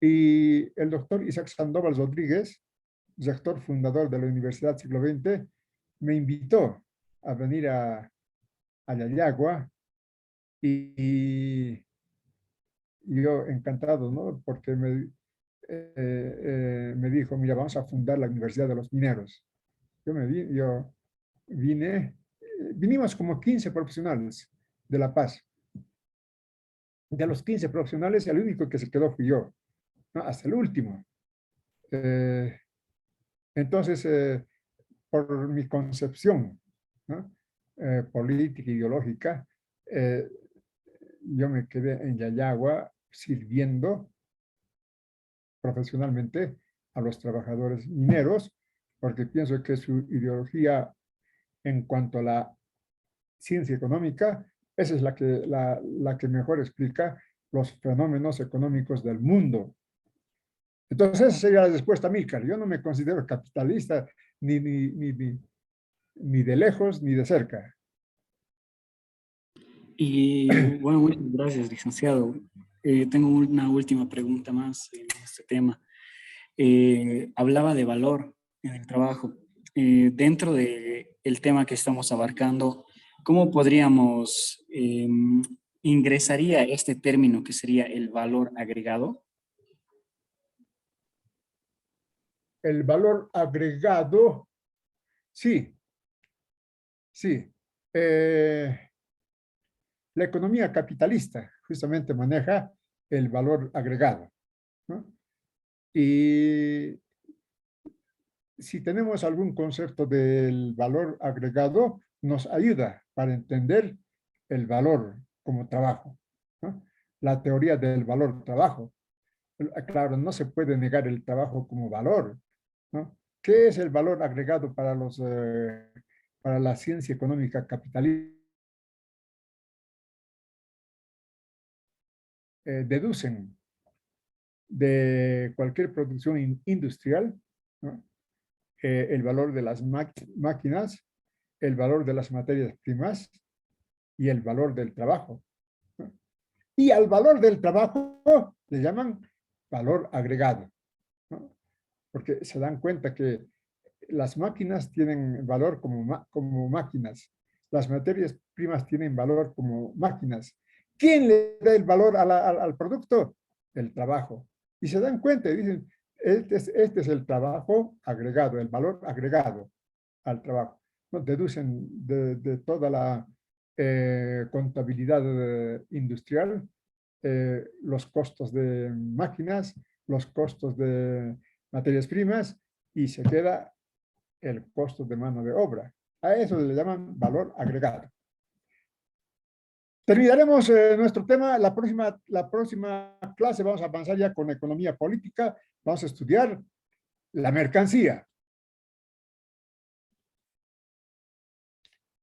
y el doctor Isaac Sandoval Rodríguez, rector fundador de la Universidad Siglo XX, me invitó a venir a Yayagua y yo encantado, ¿no? Porque me dijo, mira, vamos a fundar la Universidad de los Mineros. Yo vinimos como 15 profesionales de La Paz. De los 15 profesionales, el único que se quedó fui yo, ¿no? Hasta el último. Entonces, por mi concepción, ¿no? Política, ideológica, yo me quedé en Yayagua sirviendo profesionalmente a los trabajadores mineros, porque pienso que su ideología en cuanto a la ciencia económica, esa es la que mejor explica los fenómenos económicos del mundo. Entonces, esa sería la respuesta a Milcar. Yo no me considero capitalista ni de lejos ni de cerca. Y bueno, muchas gracias, licenciado. Tengo una última pregunta más en este tema. Hablaba de valor en el trabajo. Dentro del tema que estamos abarcando, ¿cómo podríamos ingresaría este término que sería el valor agregado? El valor agregado, sí. La economía capitalista justamente maneja el valor agregado, ¿no? Y si tenemos algún concepto del valor agregado, nos ayuda para entender el valor como trabajo, ¿no? La teoría del valor trabajo. Claro, no se puede negar el trabajo como valor, ¿no? ¿Qué es el valor agregado para la ciencia económica capitalista? Deducen de cualquier producción industrial, ¿no? El valor de las máquinas, el valor de las materias primas y el valor del trabajo, ¿no? Y al valor del trabajo le llaman valor agregado, ¿no? Porque se dan cuenta que las máquinas tienen valor como máquinas, las materias primas tienen valor como máquinas. ¿Quién le da el valor al producto? El trabajo. Y se dan cuenta y dicen, este es el trabajo agregado, el valor agregado al trabajo. ¿No? Deducen de toda la contabilidad industrial los costos de máquinas, los costos de materias primas y se queda el costo de mano de obra. A eso le llaman valor agregado. Terminaremos nuestro tema. La próxima clase vamos a avanzar ya con economía política. Vamos a estudiar la mercancía.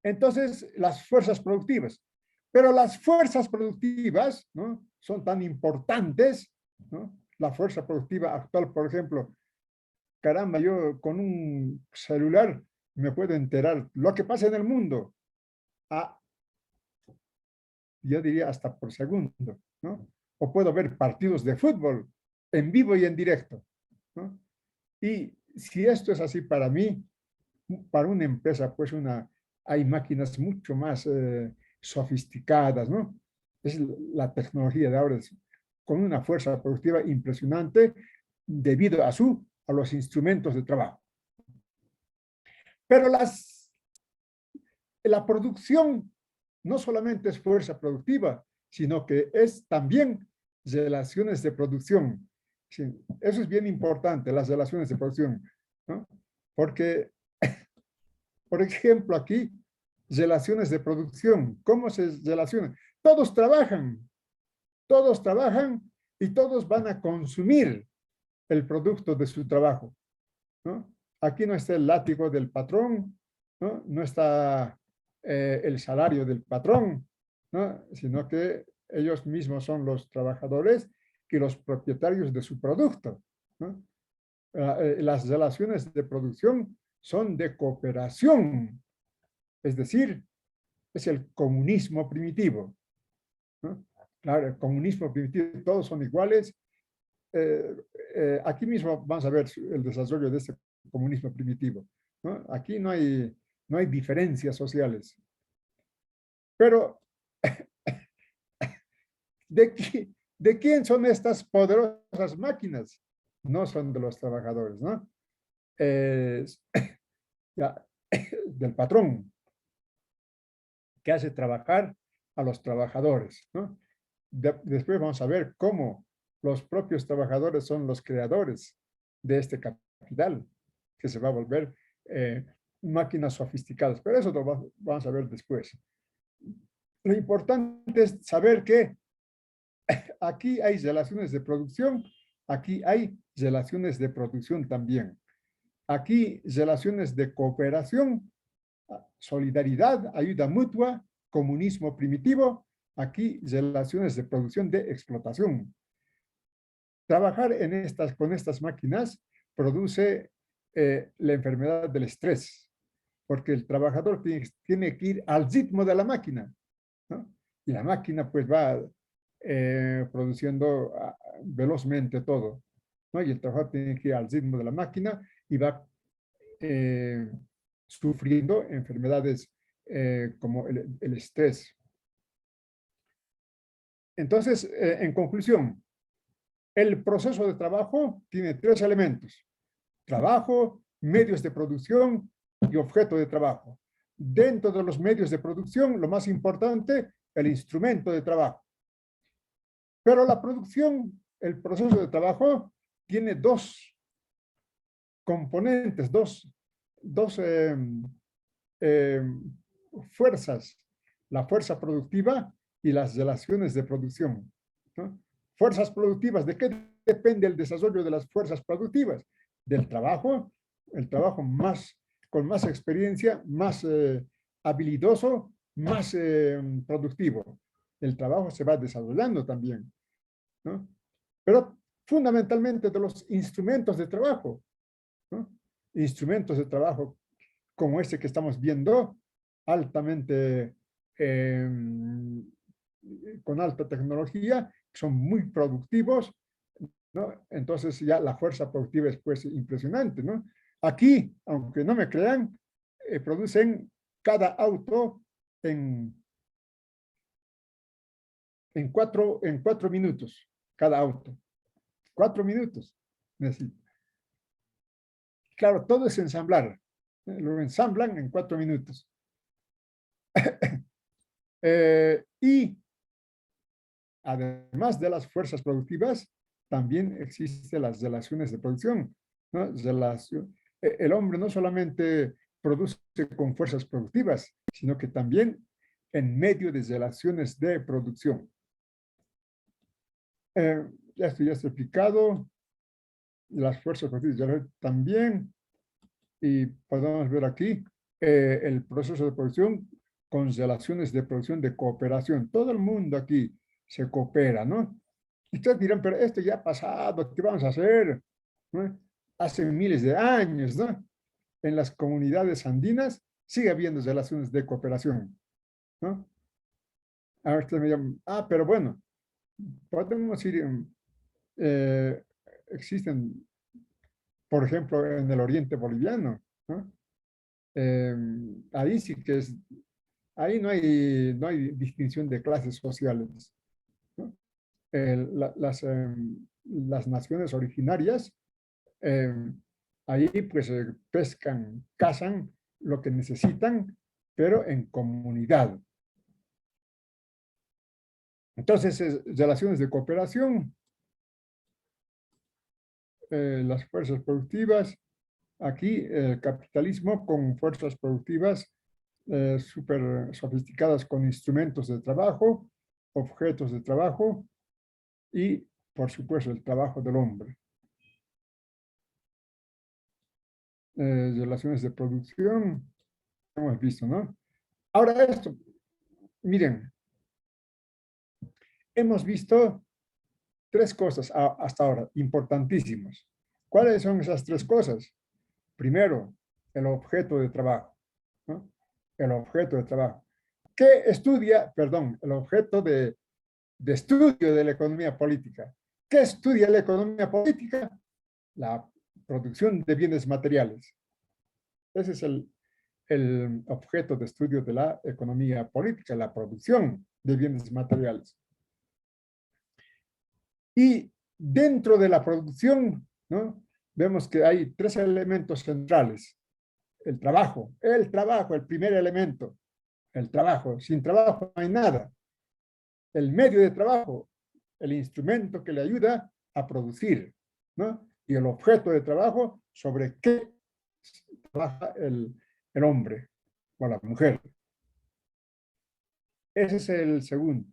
Entonces, las fuerzas productivas. Pero las fuerzas productivas, ¿no?, son tan importantes, ¿no? La fuerza productiva actual, por ejemplo, caramba, yo con un celular me puedo enterar lo que pasa en el mundo. Yo diría hasta por segundo, ¿no? O puedo ver partidos de fútbol en vivo y en directo, ¿no? Y si esto es así para mí, para una empresa, pues hay máquinas mucho más sofisticadas, ¿no? Es la tecnología de ahora, con una fuerza productiva impresionante debido a los instrumentos de trabajo. Pero la producción no solamente es fuerza productiva, sino que es también relaciones de producción. Sí, eso es bien importante, las relaciones de producción, ¿no? Porque, por ejemplo, aquí, relaciones de producción, ¿cómo se relacionan? Todos trabajan y todos van a consumir el producto de su trabajo, ¿no? Aquí no está el látigo del patrón, ¿no? No está el salario del patrón, ¿no? Sino que ellos mismos son los trabajadores y los propietarios de su producto, ¿no? Las relaciones de producción son de cooperación, es decir, es el comunismo primitivo, ¿no? Claro, el comunismo primitivo, todos son iguales. Aquí mismo vamos a ver el desarrollo de este comunismo primitivo, ¿no? Aquí no hay diferencias sociales. Pero, ¿de quién son estas poderosas máquinas? No son de los trabajadores, ¿no? Ya, del patrón, que hace trabajar a los trabajadores, ¿no? Después vamos a ver cómo los propios trabajadores son los creadores de este capital, que se va a volver máquinas sofisticadas. Pero eso lo vamos a ver después. Lo importante es saber que aquí hay relaciones de producción, aquí hay relaciones de producción también. Aquí relaciones de cooperación, solidaridad, ayuda mutua, comunismo primitivo, aquí relaciones de producción de explotación. Trabajar con estas máquinas produce la enfermedad del estrés, porque el trabajador tiene que ir al ritmo de la máquina, ¿no? Y la máquina pues va produciendo velozmente todo, ¿no? Y el trabajador tiene que ir al ritmo de la máquina y va sufriendo enfermedades como el estrés. Entonces, en conclusión, el proceso de trabajo tiene 3 elementos: trabajo, medios de producción y objeto de trabajo. Dentro de los medios de producción, lo más importante, el instrumento de trabajo. Pero la producción, el proceso de trabajo, tiene 2 componentes, dos fuerzas: la fuerza productiva y las relaciones de producción, ¿no? Fuerzas productivas, ¿de qué depende el desarrollo de las fuerzas productivas? Del trabajo, el trabajo con más experiencia, más habilidoso, más productivo. El trabajo se va desarrollando también, ¿no? Pero fundamentalmente de los instrumentos de trabajo, ¿no? Instrumentos de trabajo como este que estamos viendo, altamente con alta tecnología, son muy productivos, ¿no? Entonces ya la fuerza productiva es pues impresionante, ¿no? Aquí, aunque no me crean, producen cada auto en 4 minutos, cada auto. 4 minutos necesito. Claro, todo es ensamblar. Lo ensamblan en 4 minutos. Y además de las fuerzas productivas, también existen las relaciones de producción, ¿no? El hombre no solamente produce con fuerzas productivas, sino que también en medio de relaciones de producción. Ya esto ya está explicado. Las fuerzas productivas también. Y podemos ver aquí el proceso de producción con relaciones de producción de cooperación. Todo el mundo aquí se coopera, ¿no? Y ustedes dirán, pero esto ya ha pasado, ¿qué vamos a hacer? ¿No? hace miles de años, ¿no? En las comunidades andinas sigue habiendo relaciones de cooperación, ¿no? Ahora ustedes me llaman, pero bueno, podemos ir, existen, por ejemplo, en el oriente boliviano, ¿no? Ahí sí que es, ahí no hay distinción de clases sociales, ¿no? Las naciones originarias, ahí pues pescan, cazan lo que necesitan, pero en comunidad. Entonces, relaciones de cooperación, las fuerzas productivas, aquí el capitalismo con fuerzas productivas súper sofisticadas con instrumentos de trabajo, objetos de trabajo y, por supuesto, el trabajo del hombre. Relaciones de producción, hemos visto, ¿no? Ahora esto, miren, hemos visto tres cosas hasta ahora, importantísimas. ¿Cuáles son esas tres cosas? Primero, el objeto de trabajo, ¿no? El objeto de trabajo. ¿Qué estudia? Perdón, el objeto de estudio de la economía política. ¿Qué estudia la economía política? La producción de bienes materiales. Ese es el objeto de estudio de la economía política, la producción de bienes materiales. Y dentro de la producción, ¿no? Vemos que hay tres elementos centrales. El trabajo, el primer elemento, el trabajo. Sin trabajo no hay nada. El medio de trabajo, el instrumento que le ayuda a producir, ¿no? Y el objeto de trabajo, sobre qué trabaja el hombre o la mujer. Ese es el segundo.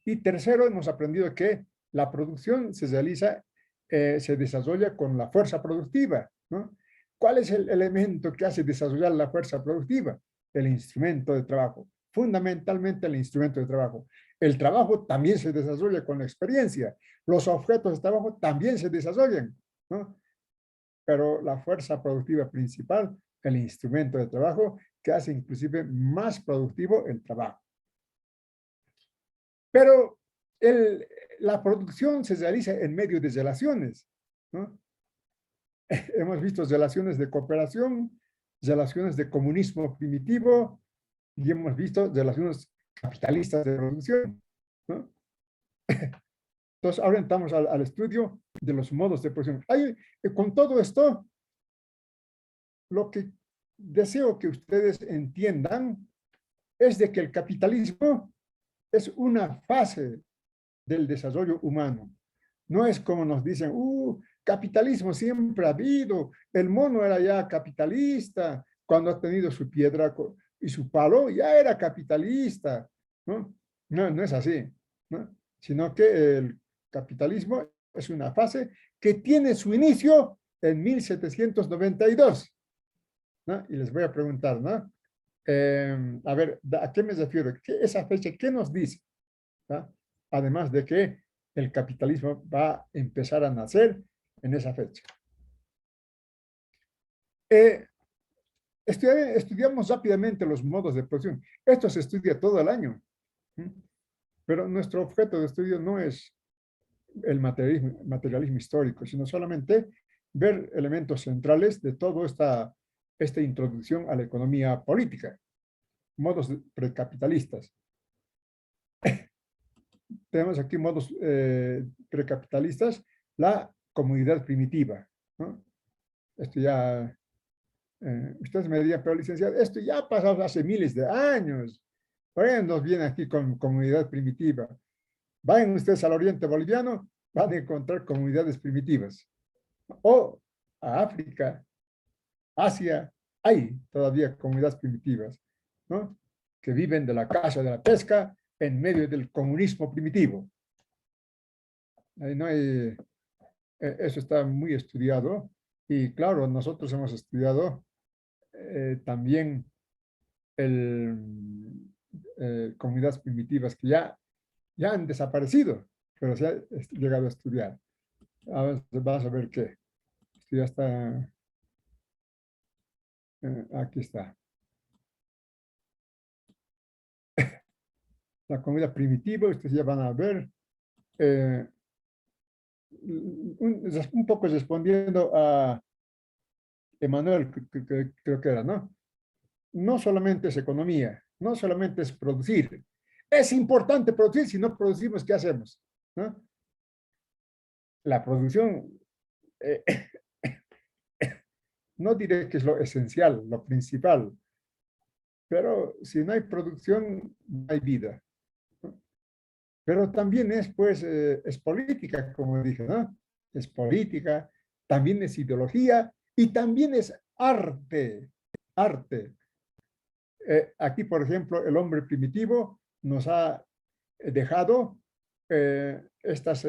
Y tercero, hemos aprendido que la producción se realiza, se desarrolla con la fuerza productiva, ¿no? ¿Cuál es el elemento que hace desarrollar la fuerza productiva? El instrumento de trabajo, fundamentalmente el instrumento de trabajo. El trabajo también se desarrolla con la experiencia. Los objetos de trabajo también se desarrollan, ¿no? Pero la fuerza productiva principal, el instrumento de trabajo, que hace inclusive más productivo el trabajo. Pero la producción se realiza en medio de relaciones, ¿no? Hemos visto relaciones de cooperación, relaciones de comunismo primitivo y hemos visto relaciones capitalistas de producción, ¿no? Entonces, ahora entramos al estudio de los modos de producción. Con todo esto, lo que deseo que ustedes entiendan es de que el capitalismo es una fase del desarrollo humano. No es como nos dicen, capitalismo siempre ha habido, el mono era ya capitalista, cuando ha tenido su piedra y su palo, ya era capitalista, ¿no? No es así, ¿no? Sino que el capitalismo es una fase que tiene su inicio en 1792, ¿no? Y les voy a preguntar, ¿no? A ver, ¿a qué me refiero? Esa fecha, ¿qué nos dice? ¿No? Además de que el capitalismo va a empezar a nacer en esa fecha. Estudiamos rápidamente los modos de producción. Esto se estudia todo el año, pero nuestro objeto de estudio no es el materialismo histórico, sino solamente ver elementos centrales de toda esta introducción a la economía política, modos precapitalistas. Tenemos aquí modos precapitalistas, la comunidad primitiva, ¿no? Esto ya, ustedes me dirían, pero licenciado, esto ya ha pasado hace miles de años. ¿Por qué nos viene aquí con comunidad primitiva? Vayan ustedes al oriente boliviano, van a encontrar comunidades primitivas. O a África, Asia, hay todavía comunidades primitivas, ¿no? Que viven de la caza, de la pesca, en medio del comunismo primitivo. Ahí no hay, eso está muy estudiado y claro, nosotros hemos estudiado también comunidades primitivas que ya han desaparecido, pero se ha llegado a estudiar. Vamos a ver qué. si ya está, aquí está. La comida primitiva, ustedes ya van a ver. Un poco respondiendo a Emanuel, que creo que era, ¿no? No solamente es economía, no solamente es producir. Es importante producir, si no producimos, ¿qué hacemos? ¿No? La producción, eh, no diré que es lo esencial, lo principal, pero si no hay producción, no hay vida, ¿no? Pero también es, pues, es política, como dije, ¿no? Es política, también es ideología y también es arte, arte. Aquí, por ejemplo, el hombre primitivo nos ha dejado estas,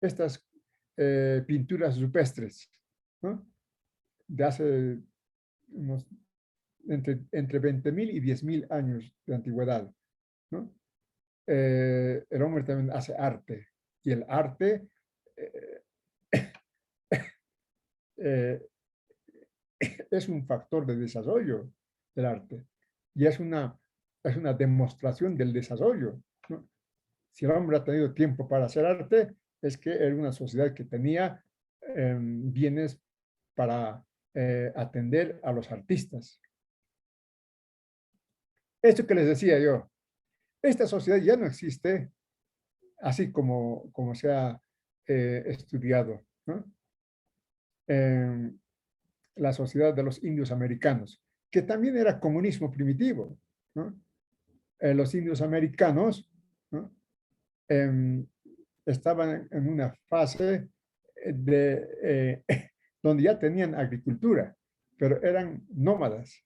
estas pinturas rupestres, ¿no? De hace unos, entre 20.000 y 10.000 años de antigüedad, ¿no? El hombre también hace arte y el arte eh, es un factor de desarrollo del arte y es una demostración del desarrollo, ¿no? Si el hombre ha tenido tiempo para hacer arte, es que era una sociedad que tenía bienes para atender a los artistas. Esto que les decía yo, esta sociedad ya no existe así como se ha estudiado, ¿no? La sociedad de los indios americanos, que también era comunismo primitivo, ¿no? Los indios americanos, ¿no? Estaban en una fase donde ya tenían agricultura, pero eran nómadas.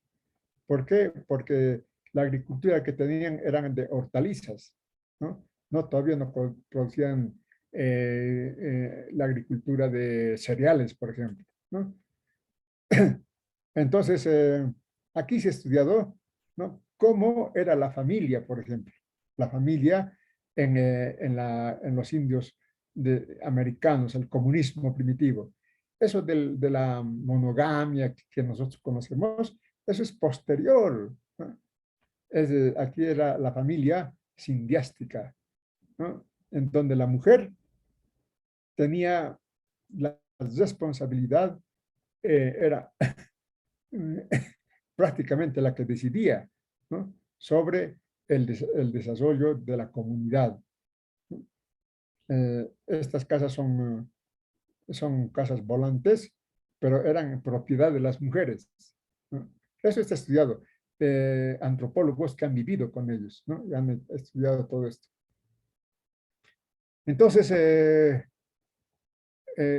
¿Por qué? Porque la agricultura que tenían eran de hortalizas, ¿no? Todavía no producían la agricultura de cereales, por ejemplo, ¿no? Entonces, aquí se ha estudiado, ¿no? Cómo era la familia, por ejemplo. La familia en los indios americanos, el comunismo primitivo. Eso de la monogamia que nosotros conocemos, eso es posterior, ¿no? Aquí era la familia sindiástica, ¿no? En donde la mujer tenía la responsabilidad, era prácticamente la que decidía, ¿no? Sobre el desarrollo de la comunidad. Estas casas son casas volantes, pero eran propiedad de las mujeres, ¿no? Eso está estudiado. Antropólogos que han vivido con ellos, ¿no? Y han estudiado todo esto. Entonces,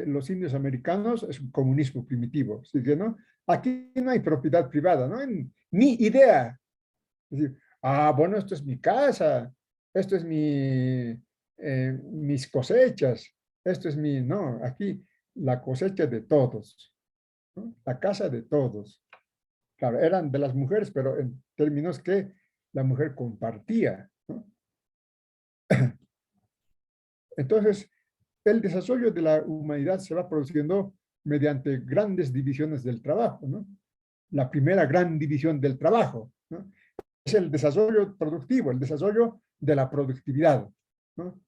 los indios americanos es un comunismo primitivo, ¿sí que no? Aquí no hay propiedad privada, ¿no? Ni idea. Es decir, bueno, esto es mi casa, esto es mis cosechas, esto es no, aquí la cosecha de todos, ¿no? La casa de todos. Claro, eran de las mujeres, pero en términos que la mujer compartía, ¿no? Entonces, el desarrollo de la humanidad se va produciendo mediante grandes divisiones del trabajo, ¿no? La primera gran división del trabajo, ¿no? Es el desarrollo productivo, el desarrollo de la productividad, ¿no?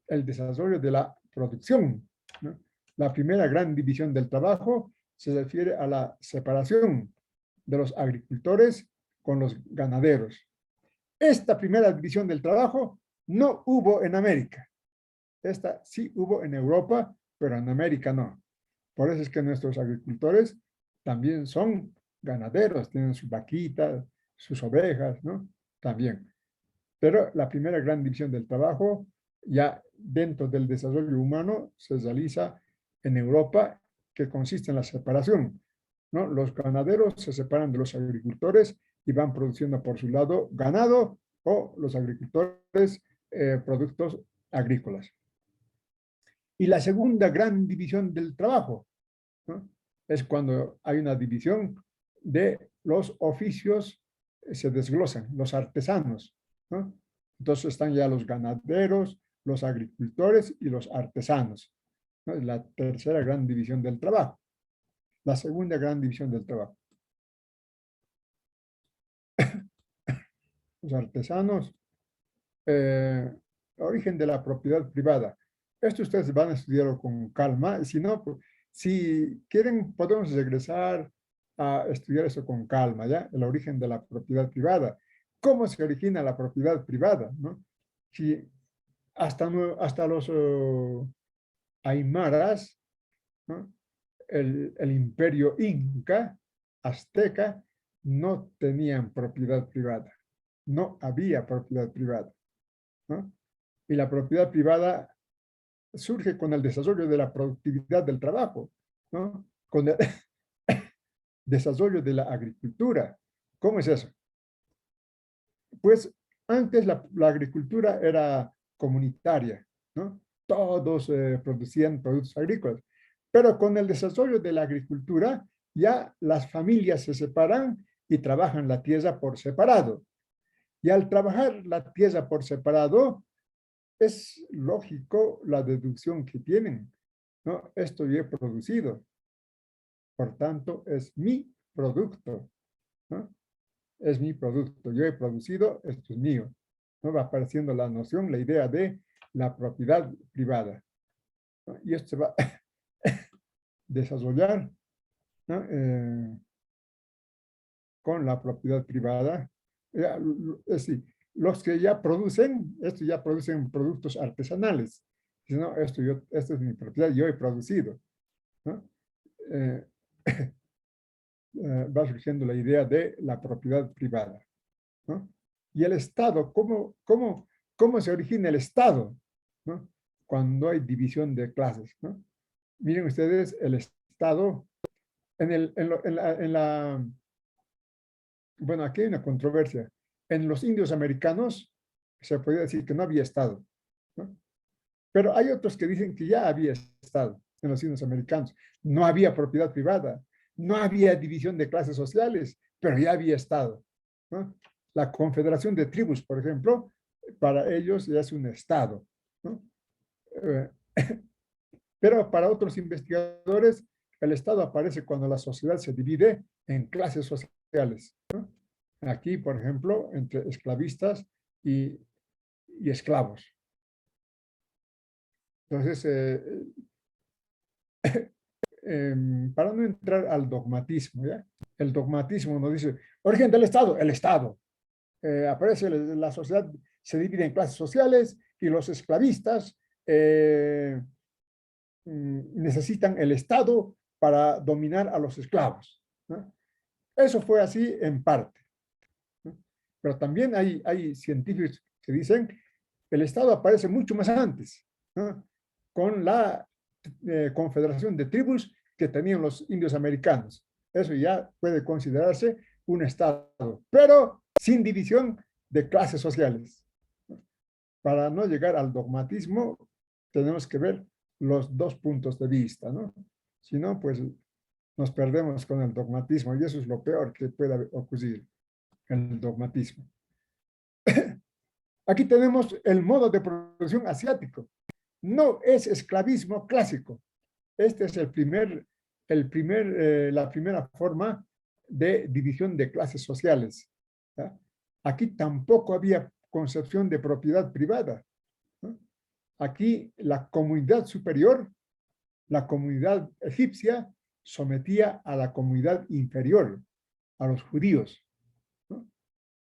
El desarrollo de la producción, ¿no? La primera gran división del trabajo se refiere a la separación de los agricultores con los ganaderos. Esta primera división del trabajo no hubo en América. Esta sí hubo en Europa, pero en América no. Por eso es que nuestros agricultores también son ganaderos, tienen sus vaquitas, sus ovejas, ¿no? También. Pero la primera gran división del trabajo, ya dentro del desarrollo humano, se realiza en Europa, que consiste en la separación, ¿no? Los ganaderos se separan de los agricultores y van produciendo por su lado ganado o los agricultores productos agrícolas. Y la segunda gran división del trabajo, ¿no? Es cuando hay una división de los oficios, se desglosan, los artesanos, ¿no? Entonces están ya los ganaderos, los agricultores y los artesanos. ¿no? Es la tercera gran división del trabajo. La segunda gran división del trabajo. Los artesanos, origen de la propiedad privada. Esto ustedes van a estudiarlo con calma. Si no, pues, si quieren, podemos regresar a estudiar eso con calma, ¿ya? El origen de la propiedad privada. ¿Cómo se origina la propiedad privada? ¿No? Si hasta los aymaras, ¿no? El imperio inca, azteca, no tenían propiedad privada. No había propiedad privada, ¿no? Y la propiedad privada surge con el desarrollo de la productividad del trabajo, ¿no? Con el desarrollo de la agricultura. ¿Cómo es eso? Pues antes la agricultura era comunitaria, ¿no? Todos producían productos agrícolas, pero con el desarrollo de la agricultura ya las familias se separan y trabajan la tierra por separado. Y al trabajar la tierra por separado, es lógico la deducción que tienen, ¿no? Esto yo he producido, por tanto es mi producto, ¿no? Es mi producto, yo he producido, esto es mío, ¿no? Va apareciendo la noción, la idea de la propiedad privada, ¿no? Y esto se va a desarrollar, ¿no? Con la propiedad privada. Es decir, los que ya producen, esto ya producen productos artesanales. Dicen, no, esto es mi propiedad, yo he producido, ¿no? Va surgiendo la idea de la propiedad privada, ¿no? Y el Estado, ¿cómo se origina el Estado, ¿no? Cuando hay división de clases, ¿no? Miren ustedes, el Estado, bueno, aquí hay una controversia. En los indios americanos se podía decir que no había Estado, ¿no? Pero hay otros que dicen que ya había Estado en los indios americanos. No había propiedad privada, no había división de clases sociales, pero ya había Estado, ¿no? La Confederación de Tribus, por ejemplo, para ellos ya es un Estado, ¿no? Pero para otros investigadores, el Estado aparece cuando la sociedad se divide en clases sociales, ¿no? Aquí, por ejemplo, entre esclavistas y esclavos. Entonces, para no entrar al dogmatismo, ¿ya? El dogmatismo nos dice, origen del Estado, el Estado. Aparece la sociedad, se divide en clases sociales y los esclavistas necesitan el Estado para dominar a los esclavos, ¿no? Eso fue así en parte, ¿no? Pero también hay científicos que dicen que el Estado aparece mucho más antes, ¿no? Con la confederación de tribus que tenían los indios americanos. Eso ya puede considerarse un Estado, pero sin división de clases sociales. Para no llegar al dogmatismo, tenemos que ver los dos puntos de vista, ¿no? Si no, pues nos perdemos con el dogmatismo y eso es lo peor que puede ocurrir, el dogmatismo. Aquí tenemos el modo de producción asiático. No es esclavismo clásico. Este es la primera forma de división de clases sociales, ¿ya? Aquí tampoco había concepción de propiedad privada, ¿no? Aquí la comunidad superior, la comunidad egipcia, sometía a la comunidad inferior, a los judíos, ¿no?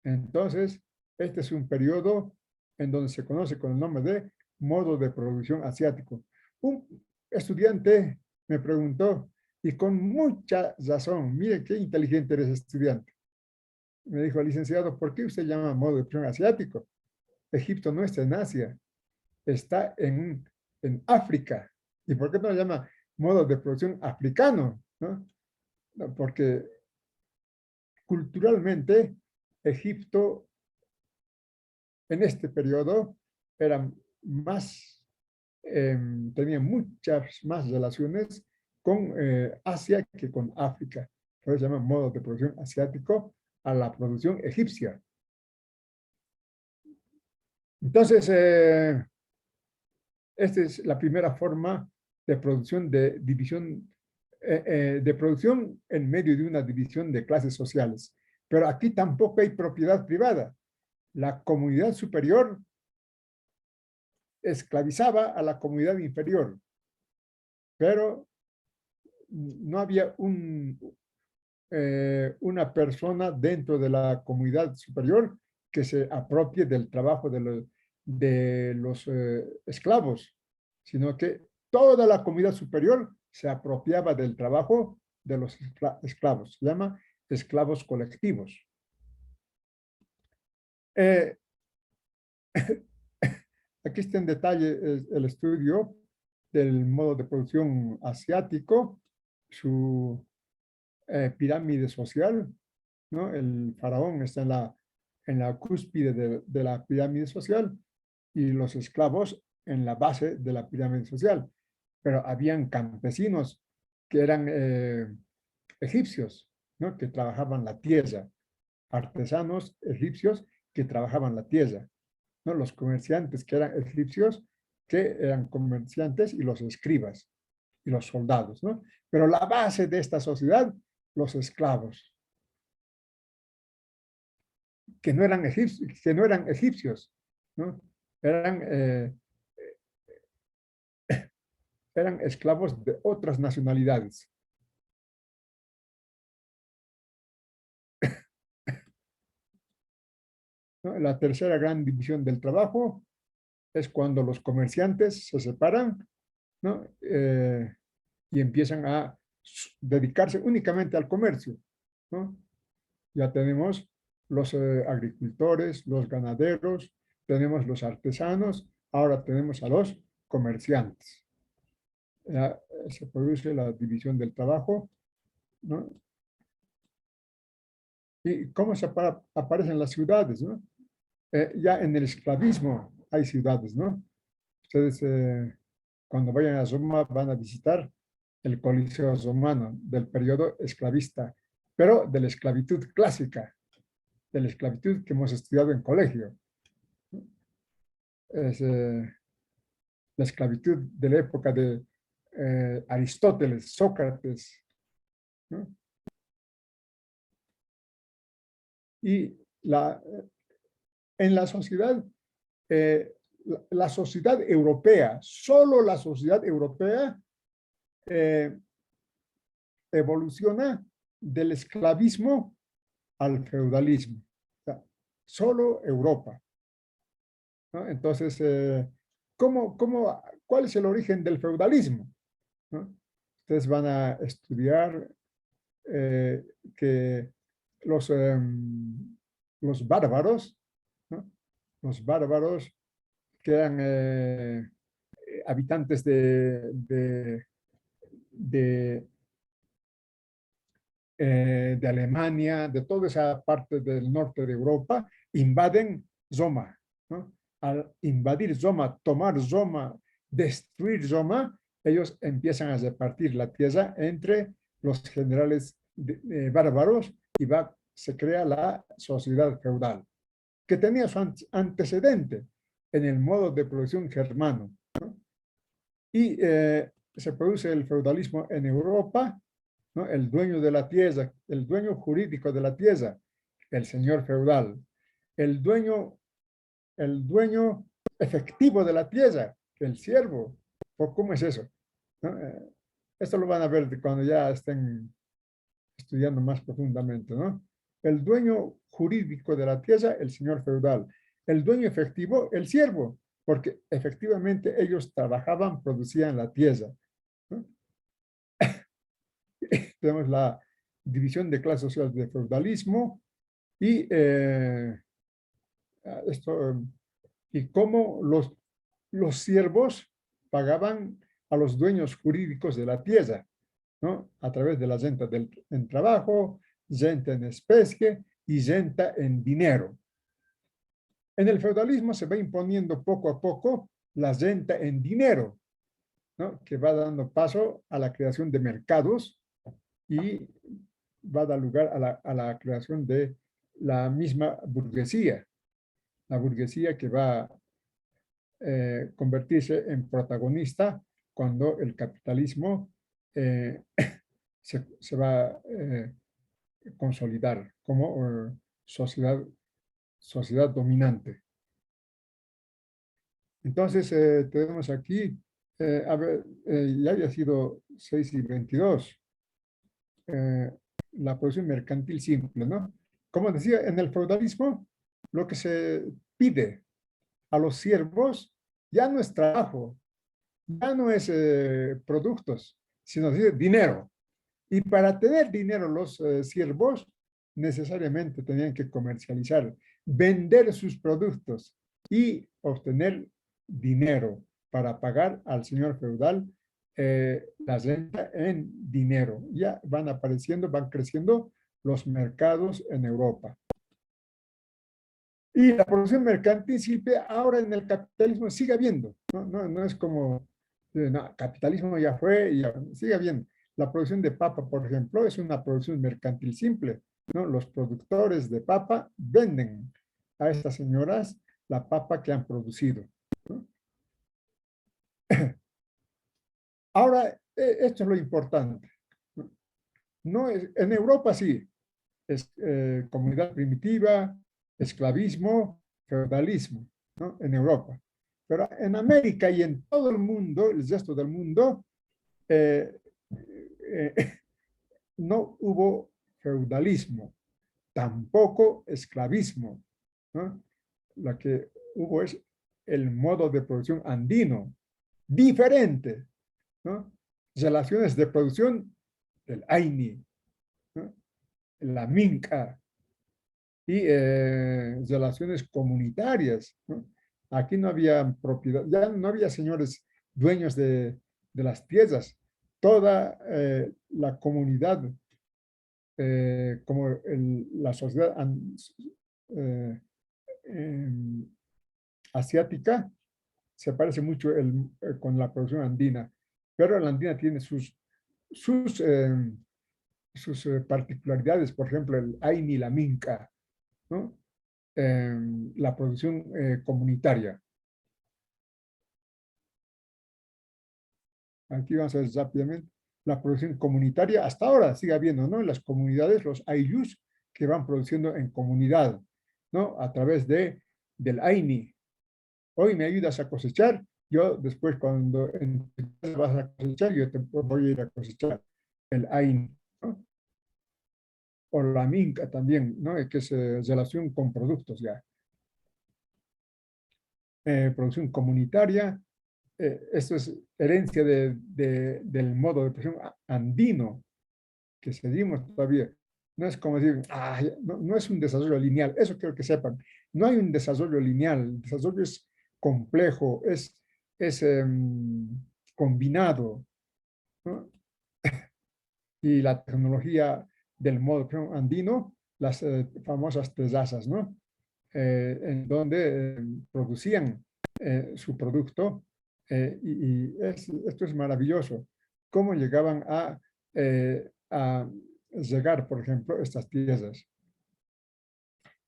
Entonces, este es un periodo en donde se conoce con el nombre de modo de producción asiático. Un estudiante me preguntó, y con mucha razón, mire qué inteligente eres estudiante. Me dijo, licenciado, ¿por qué usted llama modo de producción asiático? Egipto no está en Asia, está en África. ¿Y por qué no lo llama modo de producción africano? ¿No? Porque culturalmente Egipto en este periodo era más, tenía muchas más relaciones con Asia que con África. Por eso se llama modo de producción asiático a la producción egipcia. Entonces, esta es la primera forma de producción de división, de producción en medio de una división de clases sociales. Pero aquí tampoco hay propiedad privada. La comunidad superior esclavizaba a la comunidad inferior, pero no había una persona dentro de la comunidad superior que se apropie del trabajo de los esclavos, sino que toda la comunidad superior se apropiaba del trabajo de los esclavos. Se llama esclavos colectivos. Aquí está en detalle el estudio del modo de producción asiático, su pirámide social, ¿no? El faraón está en la cúspide de la pirámide social y los esclavos en la base de la pirámide social. Pero habían campesinos que eran egipcios, ¿no? Que trabajaban la tierra, artesanos egipcios que trabajaban la tierra, ¿no? Los comerciantes que eran egipcios, que eran comerciantes, y los escribas y los soldados, ¿no? Pero la base de esta sociedad, los esclavos, que no eran egipcios, ¿no? Eran esclavos de otras nacionalidades. ¿No? La tercera gran división del trabajo es cuando los comerciantes se separan, ¿no? Y empiezan a dedicarse únicamente al comercio, ¿no? Ya tenemos los agricultores, los ganaderos, tenemos los artesanos, ahora tenemos a los comerciantes. Ya se produce la división del trabajo, ¿no? ¿Y cómo se aparecen las ciudades, ¿no? Ya en el esclavismo hay ciudades, ¿no? Ustedes cuando vayan a Roma van a visitar el Coliseo romano del periodo esclavista, pero de la esclavitud clásica, de la esclavitud que hemos estudiado en colegio. Es la esclavitud de la época de Aristóteles, Sócrates, ¿no? Y en la sociedad, la sociedad europea, solo la sociedad europea evoluciona del esclavismo al feudalismo. O sea, solo Europa, ¿no? Entonces, ¿cuál es el origen del feudalismo? ¿No? Ustedes van a estudiar que los bárbaros, ¿no? Los bárbaros que eran habitantes de Alemania, de toda esa parte del norte de Europa, invaden Roma, ¿no? Al invadir Roma, tomar Roma, destruir Roma, ellos empiezan a repartir la tierra entre los generales bárbaros y se crea la sociedad feudal, que tenía su antecedente en el modo de producción germano, ¿no? Y se produce el feudalismo en Europa, ¿no? El dueño de la tierra, el dueño jurídico de la tierra, el señor feudal. El dueño efectivo de la tierra, el siervo. ¿Cómo es eso? ¿No? Esto lo van a ver cuando ya estén estudiando más profundamente, ¿no? El dueño jurídico de la tierra, el señor feudal. El dueño efectivo, el siervo, porque efectivamente ellos trabajaban, producían la tierra, ¿no? Tenemos la división de clases sociales de feudalismo y y cómo los siervos pagaban a los dueños jurídicos de la tierra, ¿no? A través de la renta en trabajo, renta en especie y renta en dinero. En el feudalismo se va imponiendo poco a poco la renta en dinero, ¿no? Que va dando paso a la creación de mercados y va a dar lugar a la creación de la misma burguesía. La burguesía que va a convertirse en protagonista cuando el capitalismo se va a consolidar como sociedad dominante. Entonces, tenemos aquí, ya había sido 6:22, la producción mercantil simple, ¿no? Como decía, en el feudalismo, lo que se pide a los siervos ya no es trabajo, ya no es productos, sino dinero. Y para tener dinero los siervos necesariamente tenían que comercializar, vender sus productos y obtener dinero para pagar al señor feudal la renta en dinero. Ya van apareciendo, van creciendo los mercados en Europa. Y la producción mercantil simple ahora en el capitalismo sigue habiendo, no es como, no, capitalismo ya fue, ya, sigue habiendo. La producción de papa, por ejemplo, es una producción mercantil simple, ¿no? Los productores de papa venden a estas señoras la papa que han producido, ¿no? Ahora, esto es lo importante. No es, en Europa sí, es comunidad primitiva, esclavismo, feudalismo, ¿no? En Europa. Pero en América y en todo el mundo, el resto del mundo, no hubo feudalismo, tampoco esclavismo, ¿no? Lo que hubo es el modo de producción andino, diferente, ¿no? Relaciones de producción del Aini, ¿no? La Minca, y relaciones comunitarias, ¿no? Aquí no había propiedad, ya no había señores dueños de las tierras. Toda la comunidad, como la sociedad eh, asiática, se parece mucho con la producción andina, pero la andina tiene sus particularidades, por ejemplo, el Aini, la Minca, ¿no? La producción comunitaria. Aquí vamos a ver rápidamente. La producción comunitaria, hasta ahora sigue habiendo, ¿no? En las comunidades, los ayllus que van produciendo en comunidad, ¿no? A través del Aini. Hoy me ayudas a cosechar, yo después cuando vas a cosechar, yo te voy a ir a cosechar el Aini, ¿no? O la Minca también, ¿no? Que es relación con productos ya. Producción comunitaria, esto es herencia del modo de producción andino que seguimos todavía. No es como decir, no es un desarrollo lineal, eso quiero que sepan. No hay un desarrollo lineal, el desarrollo es complejo, es combinado, ¿no? Y la tecnología del modo andino, las famosas tezazas, ¿no? En donde producían su producto esto es maravilloso. ¿Cómo llegaban a llegar, por ejemplo, estas tierras?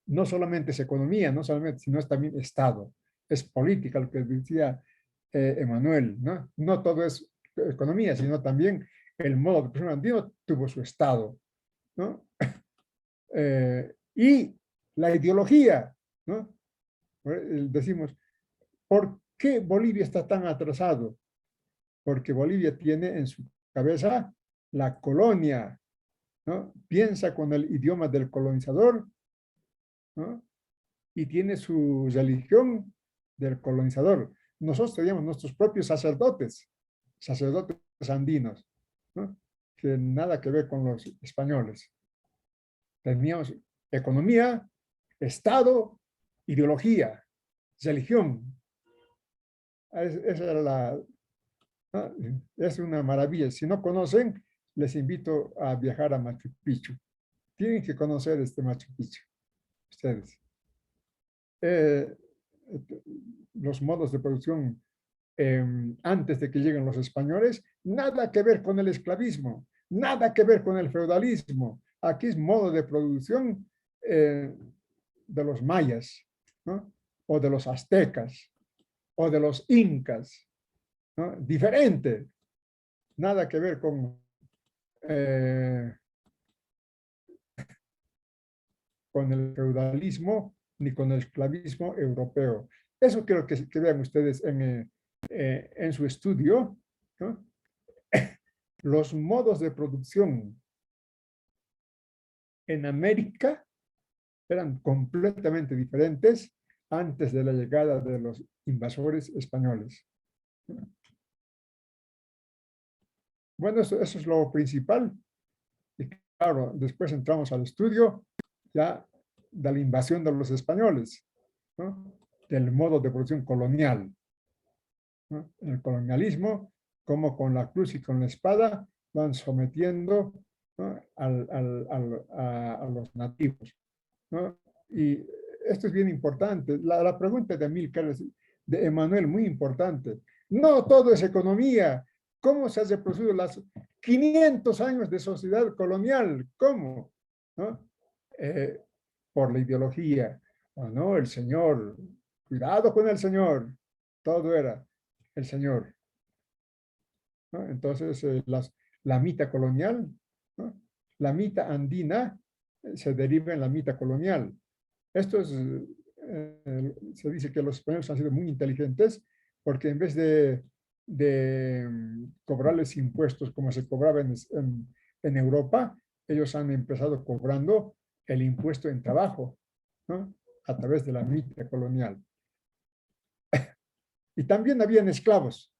No solamente es economía, no solamente, sino es también Estado, es política, lo que decía Emanuel, ¿no? No todo es economía, sino también el modo de producción andino tuvo su Estado, ¿no? Y la ideología, ¿no? Decimos, ¿por qué Bolivia está tan atrasado? Porque Bolivia tiene en su cabeza la colonia, ¿no? Piensa con el idioma del colonizador, ¿no? Y tiene su religión del colonizador. Nosotros teníamos nuestros propios sacerdotes andinos, ¿no? Que nada que ver con los españoles. Teníamos economía, Estado, ideología, religión. Esa era ¿no? Es una maravilla. Si no conocen, les invito a viajar a Machu Picchu. Tienen que conocer este Machu Picchu, ustedes. Los modos de producción antes de que lleguen los españoles, nada que ver con el esclavismo, nada que ver con el feudalismo. Aquí es modo de producción de los mayas, ¿no? O de los aztecas, o de los incas, ¿no? Diferente, nada que ver con el feudalismo ni con el esclavismo europeo. Eso quiero que vean ustedes en su estudio, ¿no? Los modos de producción en América eran completamente diferentes antes de la llegada de los invasores españoles. Bueno, eso es lo principal. Y claro, después entramos al estudio ya de la invasión de los españoles, ¿no? Del modo de producción colonial, ¿no? El colonialismo, como con la cruz y con la espada van sometiendo, ¿no? a los nativos, ¿no? Y esto es bien importante. La pregunta de Amílcar, de Emanuel, muy importante. No todo es economía. ¿Cómo se ha reproducido las 500 años de sociedad colonial? ¿Cómo? ¿No? Por la ideología. ¿O no? El Señor. Cuidado con el Señor. Todo era el Señor, ¿no? Entonces, la mita colonial, ¿no? La mita andina se deriva en la mita colonial. Esto es, se dice que los españoles han sido muy inteligentes porque en vez de cobrarles impuestos como se cobraba en Europa, ellos han empezado cobrando el impuesto en trabajo, ¿no? A través de la mita colonial. Y también habían esclavos.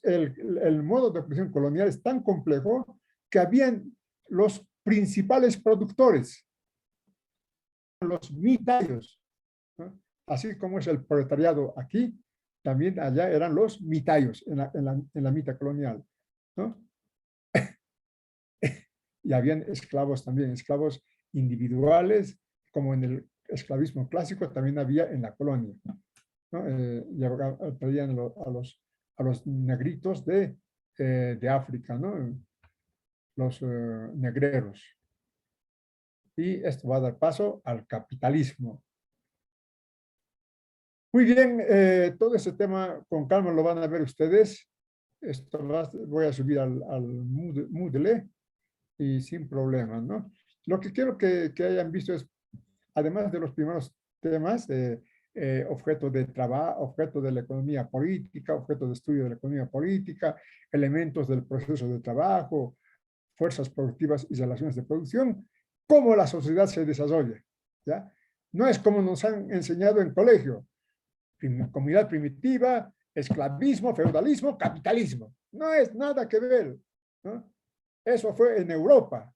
El modo de producción colonial es tan complejo que habían los principales productores, los mitayos, ¿no? Así como es el proletariado aquí, también allá eran los mitayos en la mita colonial, ¿no? Y habían esclavos también, esclavos individuales, como en el esclavismo clásico también había en la colonia, ¿no? Traían a los negritos de África, ¿no? Los negreros. Y esto va a dar paso al capitalismo. Muy bien, todo ese tema con calma lo van a ver ustedes. Esto voy a subir al Moodle y sin problema, ¿no? Lo que quiero que hayan visto es, además de los primeros temas, objeto de trabajo, objeto de la economía política, objeto de estudio de la economía política, elementos del proceso de trabajo, fuerzas productivas y relaciones de producción, cómo la sociedad se desarrolla, ¿ya? No es como nos han enseñado en colegio, comunidad primitiva, esclavismo, feudalismo, capitalismo. No es nada que ver, ¿no? Eso fue en Europa.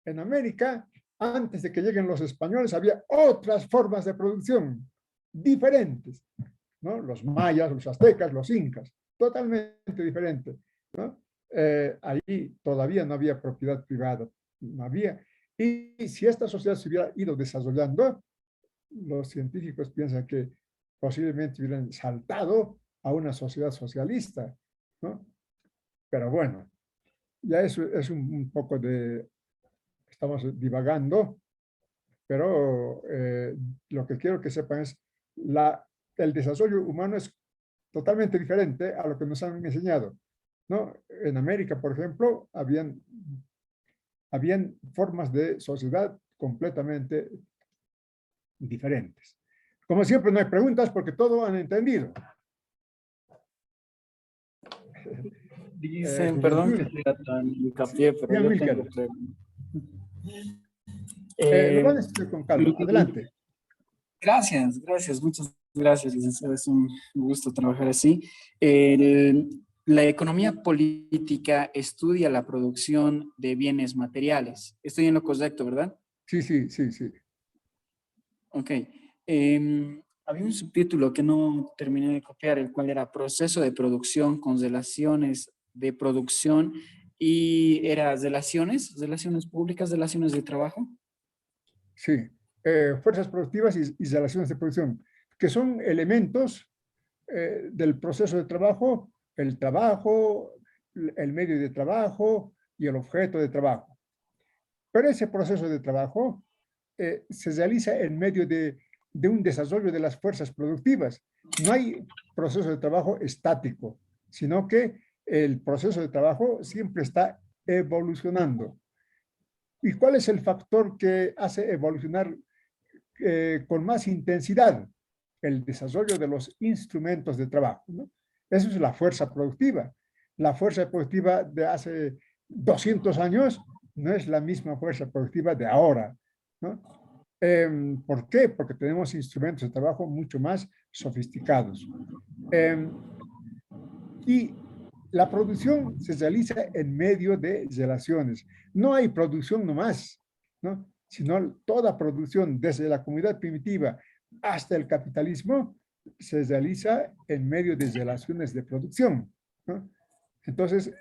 En América, antes de que lleguen los españoles, había otras formas de producción diferentes, ¿no? Los mayas, los aztecas, los incas, totalmente diferente, ¿no? Ahí todavía no había propiedad privada, no había. Y si esta sociedad se hubiera ido desarrollando, los científicos piensan que posiblemente hubieran saltado a una sociedad socialista, ¿no? Pero bueno, ya eso es un poco de, estamos divagando, pero lo que quiero que sepan es el desarrollo humano es totalmente diferente a lo que nos han enseñado, ¿no? En América, por ejemplo, habían formas de sociedad completamente diferentes. Como siempre, no hay preguntas porque todo han entendido. Dicen, perdón que sea tan hincapié, pero yo tengo lo van a estudiar con calma. Adelante. Gracias, muchas gracias, licenciado. Es un gusto trabajar así. La economía política estudia la producción de bienes materiales. Estoy en lo correcto, ¿verdad? Sí. Ok. Había un subtítulo que no terminé de copiar, el cual era proceso de producción con relaciones de producción y era relaciones públicas, relaciones de trabajo. Sí, fuerzas productivas y relaciones de producción, que son elementos del proceso de trabajo, el medio de trabajo y el objeto de trabajo. Pero ese proceso de trabajo se realiza en medio de un desarrollo de las fuerzas productivas. No hay proceso de trabajo estático, sino que el proceso de trabajo siempre está evolucionando. ¿Y cuál es el factor que hace evolucionar con más intensidad? El desarrollo de los instrumentos de trabajo, ¿no? Eso es la fuerza productiva. La fuerza productiva de hace 200 años no es la misma fuerza productiva de ahora, ¿no? ¿Por qué? Porque tenemos instrumentos de trabajo mucho más sofisticados. Y la producción se realiza en medio de relaciones. No hay producción nomás, ¿no? Sino toda producción, desde la comunidad primitiva hasta el capitalismo, se realiza en medio de relaciones de producción, ¿no? Entonces,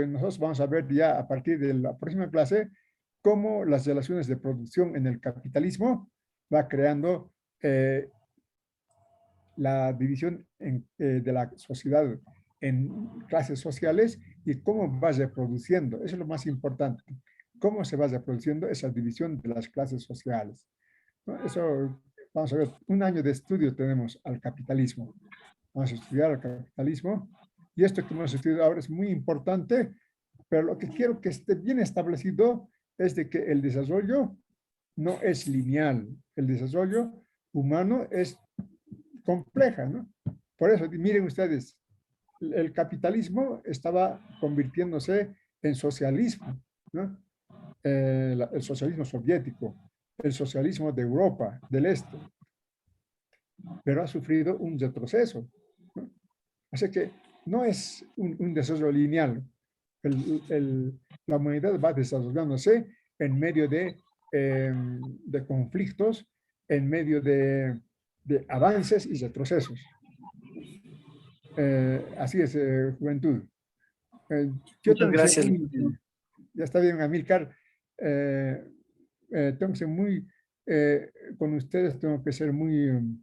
nosotros vamos a ver ya a partir de la próxima clase cómo las relaciones de producción en el capitalismo va creando la división de la sociedad en clases sociales y cómo va reproduciendo. Eso es lo más importante. Cómo se va reproduciendo esa división de las clases sociales, ¿no? Eso, vamos a ver, un año de estudio tenemos al capitalismo. Vamos a estudiar el capitalismo. Y esto que hemos estudiado ahora es muy importante, pero lo que quiero que esté bien establecido es de que el desarrollo no es lineal. El desarrollo humano es compleja, ¿no? Por eso, miren ustedes, el capitalismo estaba convirtiéndose en socialismo, ¿no? El socialismo soviético, el socialismo de Europa del Este, pero ha sufrido un retroceso, ¿no? Así que no es un desarrollo lineal. La humanidad va desarrollándose en medio de conflictos, en medio de avances y retrocesos. Así es, juventud. Muchas gracias. Ya está bien, Amílcar. Tengo que ser muy, con ustedes tengo que ser muy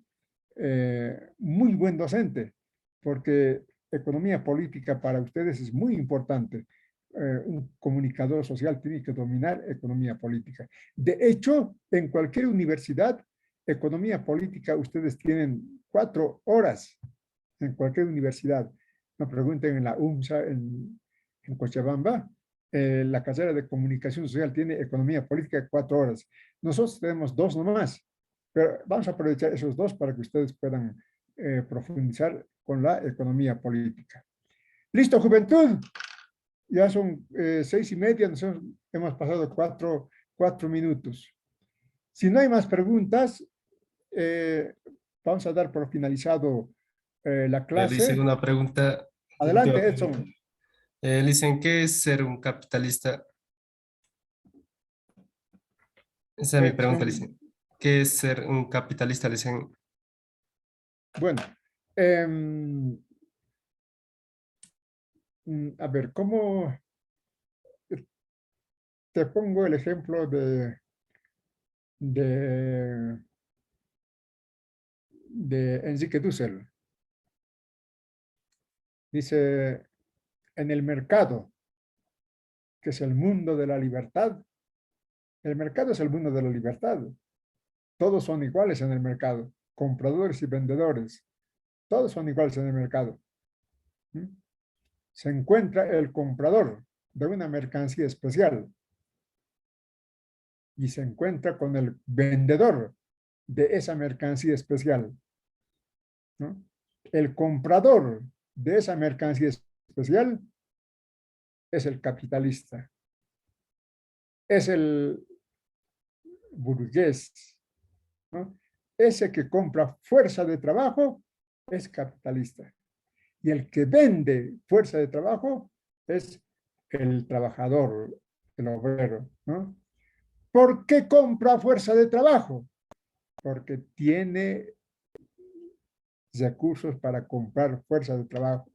buen docente, porque economía política para ustedes es muy importante. Un comunicador social tiene que dominar economía política. De hecho, en cualquier universidad, economía política, ustedes tienen 4 horas en cualquier universidad. Me pregunten en la UMSA, en Cochabamba, la carrera de comunicación social tiene economía política 4 horas. Nosotros tenemos 2 nomás, pero vamos a aprovechar esos 2 para que ustedes puedan profundizar con la economía política. Listo, juventud. Ya son 6:30, nosotros hemos pasado 4 minutos. Si no hay más preguntas, vamos a dar por finalizado la Le hice clase. una pregunta. Adelante, Última Edson. pregunta. Le dicen, ¿qué es ser un capitalista? Esa es mi pregunta, le dicen. ¿Qué es ser un capitalista? Le dicen. Bueno, a ver, ¿cómo te pongo el ejemplo de Enrique Dussel? Dice, en el mercado, que es el mundo de la libertad, el mercado es el mundo de la libertad. Todos son iguales en el mercado, compradores y vendedores. Todos son iguales en el mercado. Se encuentra el comprador de una mercancía especial y se encuentra con el vendedor de esa mercancía especial, ¿no? El comprador de esa mercancía especial es el capitalista, es el burgués, ¿no? Ese que compra fuerza de trabajo es capitalista. Y el que vende fuerza de trabajo es el trabajador, el obrero, ¿no? ¿Por qué compra fuerza de trabajo? Porque tiene recursos para comprar fuerza de trabajo.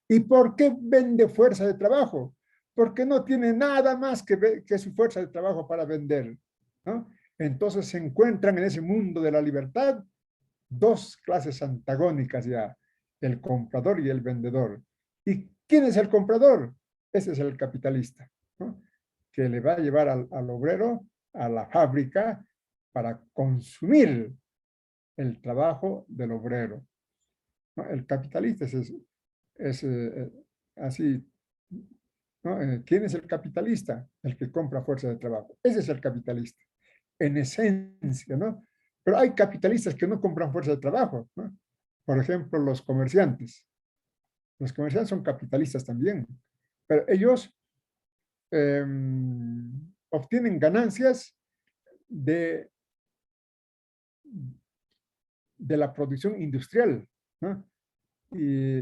¿Y por qué vende fuerza de trabajo? Porque no tiene nada más que su fuerza de trabajo para vender, ¿no? Entonces se encuentran en ese mundo de la libertad 2 clases antagónicas ya, el comprador y el vendedor. ¿Y quién es el comprador? Ese es el capitalista, ¿no? Que le va a llevar al obrero a la fábrica para consumir el trabajo del obrero, ¿no? El capitalista es eso. es así, ¿no? ¿Quién es el capitalista? El que compra fuerza de trabajo. Ese es el capitalista, en esencia, ¿no? Pero hay capitalistas que no compran fuerza de trabajo, ¿no? Por ejemplo, los comerciantes. Los comerciantes son capitalistas también, pero ellos obtienen ganancias de la producción industrial, ¿no? Y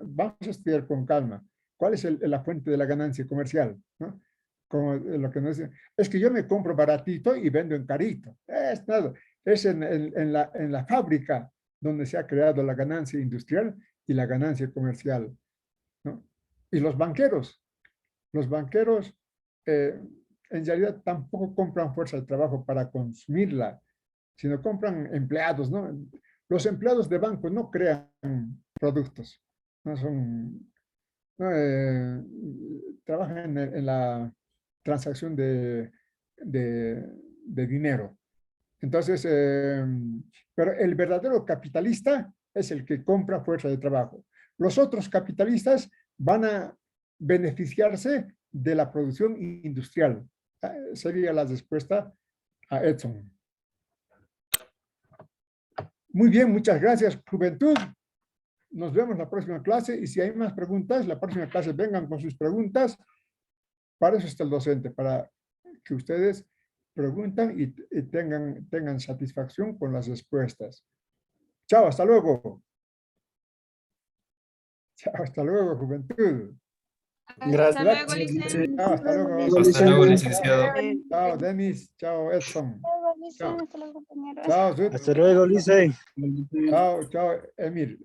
vamos a estudiar con calma. ¿Cuál es la fuente de la ganancia comercial? ¿No? Como lo que nos dicen, es que yo me compro baratito y vendo en carito. Es nada. Es en la fábrica donde se ha creado la ganancia industrial y la ganancia comercial, ¿no? Y los banqueros en realidad tampoco compran fuerza de trabajo para consumirla, sino compran empleados, ¿no? Los empleados de banco no crean productos, no son, no, trabajan en la transacción de dinero. Entonces, pero el verdadero capitalista es el que compra fuerza de trabajo. Los otros capitalistas van a beneficiarse de la producción industrial. Sería la respuesta a Edson. Muy bien, muchas gracias, juventud. Nos vemos la próxima clase y si hay más preguntas, la próxima clase vengan con sus preguntas. Para eso está el docente, para que ustedes preguntan y tengan satisfacción con las respuestas. Chao, hasta luego. Chao, hasta luego, juventud. Hasta luego, Licen. Chao, hasta luego. Hasta luego, licenciado. Chao, Denis. Chao, Edson. Chao. Hasta luego, compañeros. Chao, Zut. Hasta luego, Lice. Chao, chao, Emir.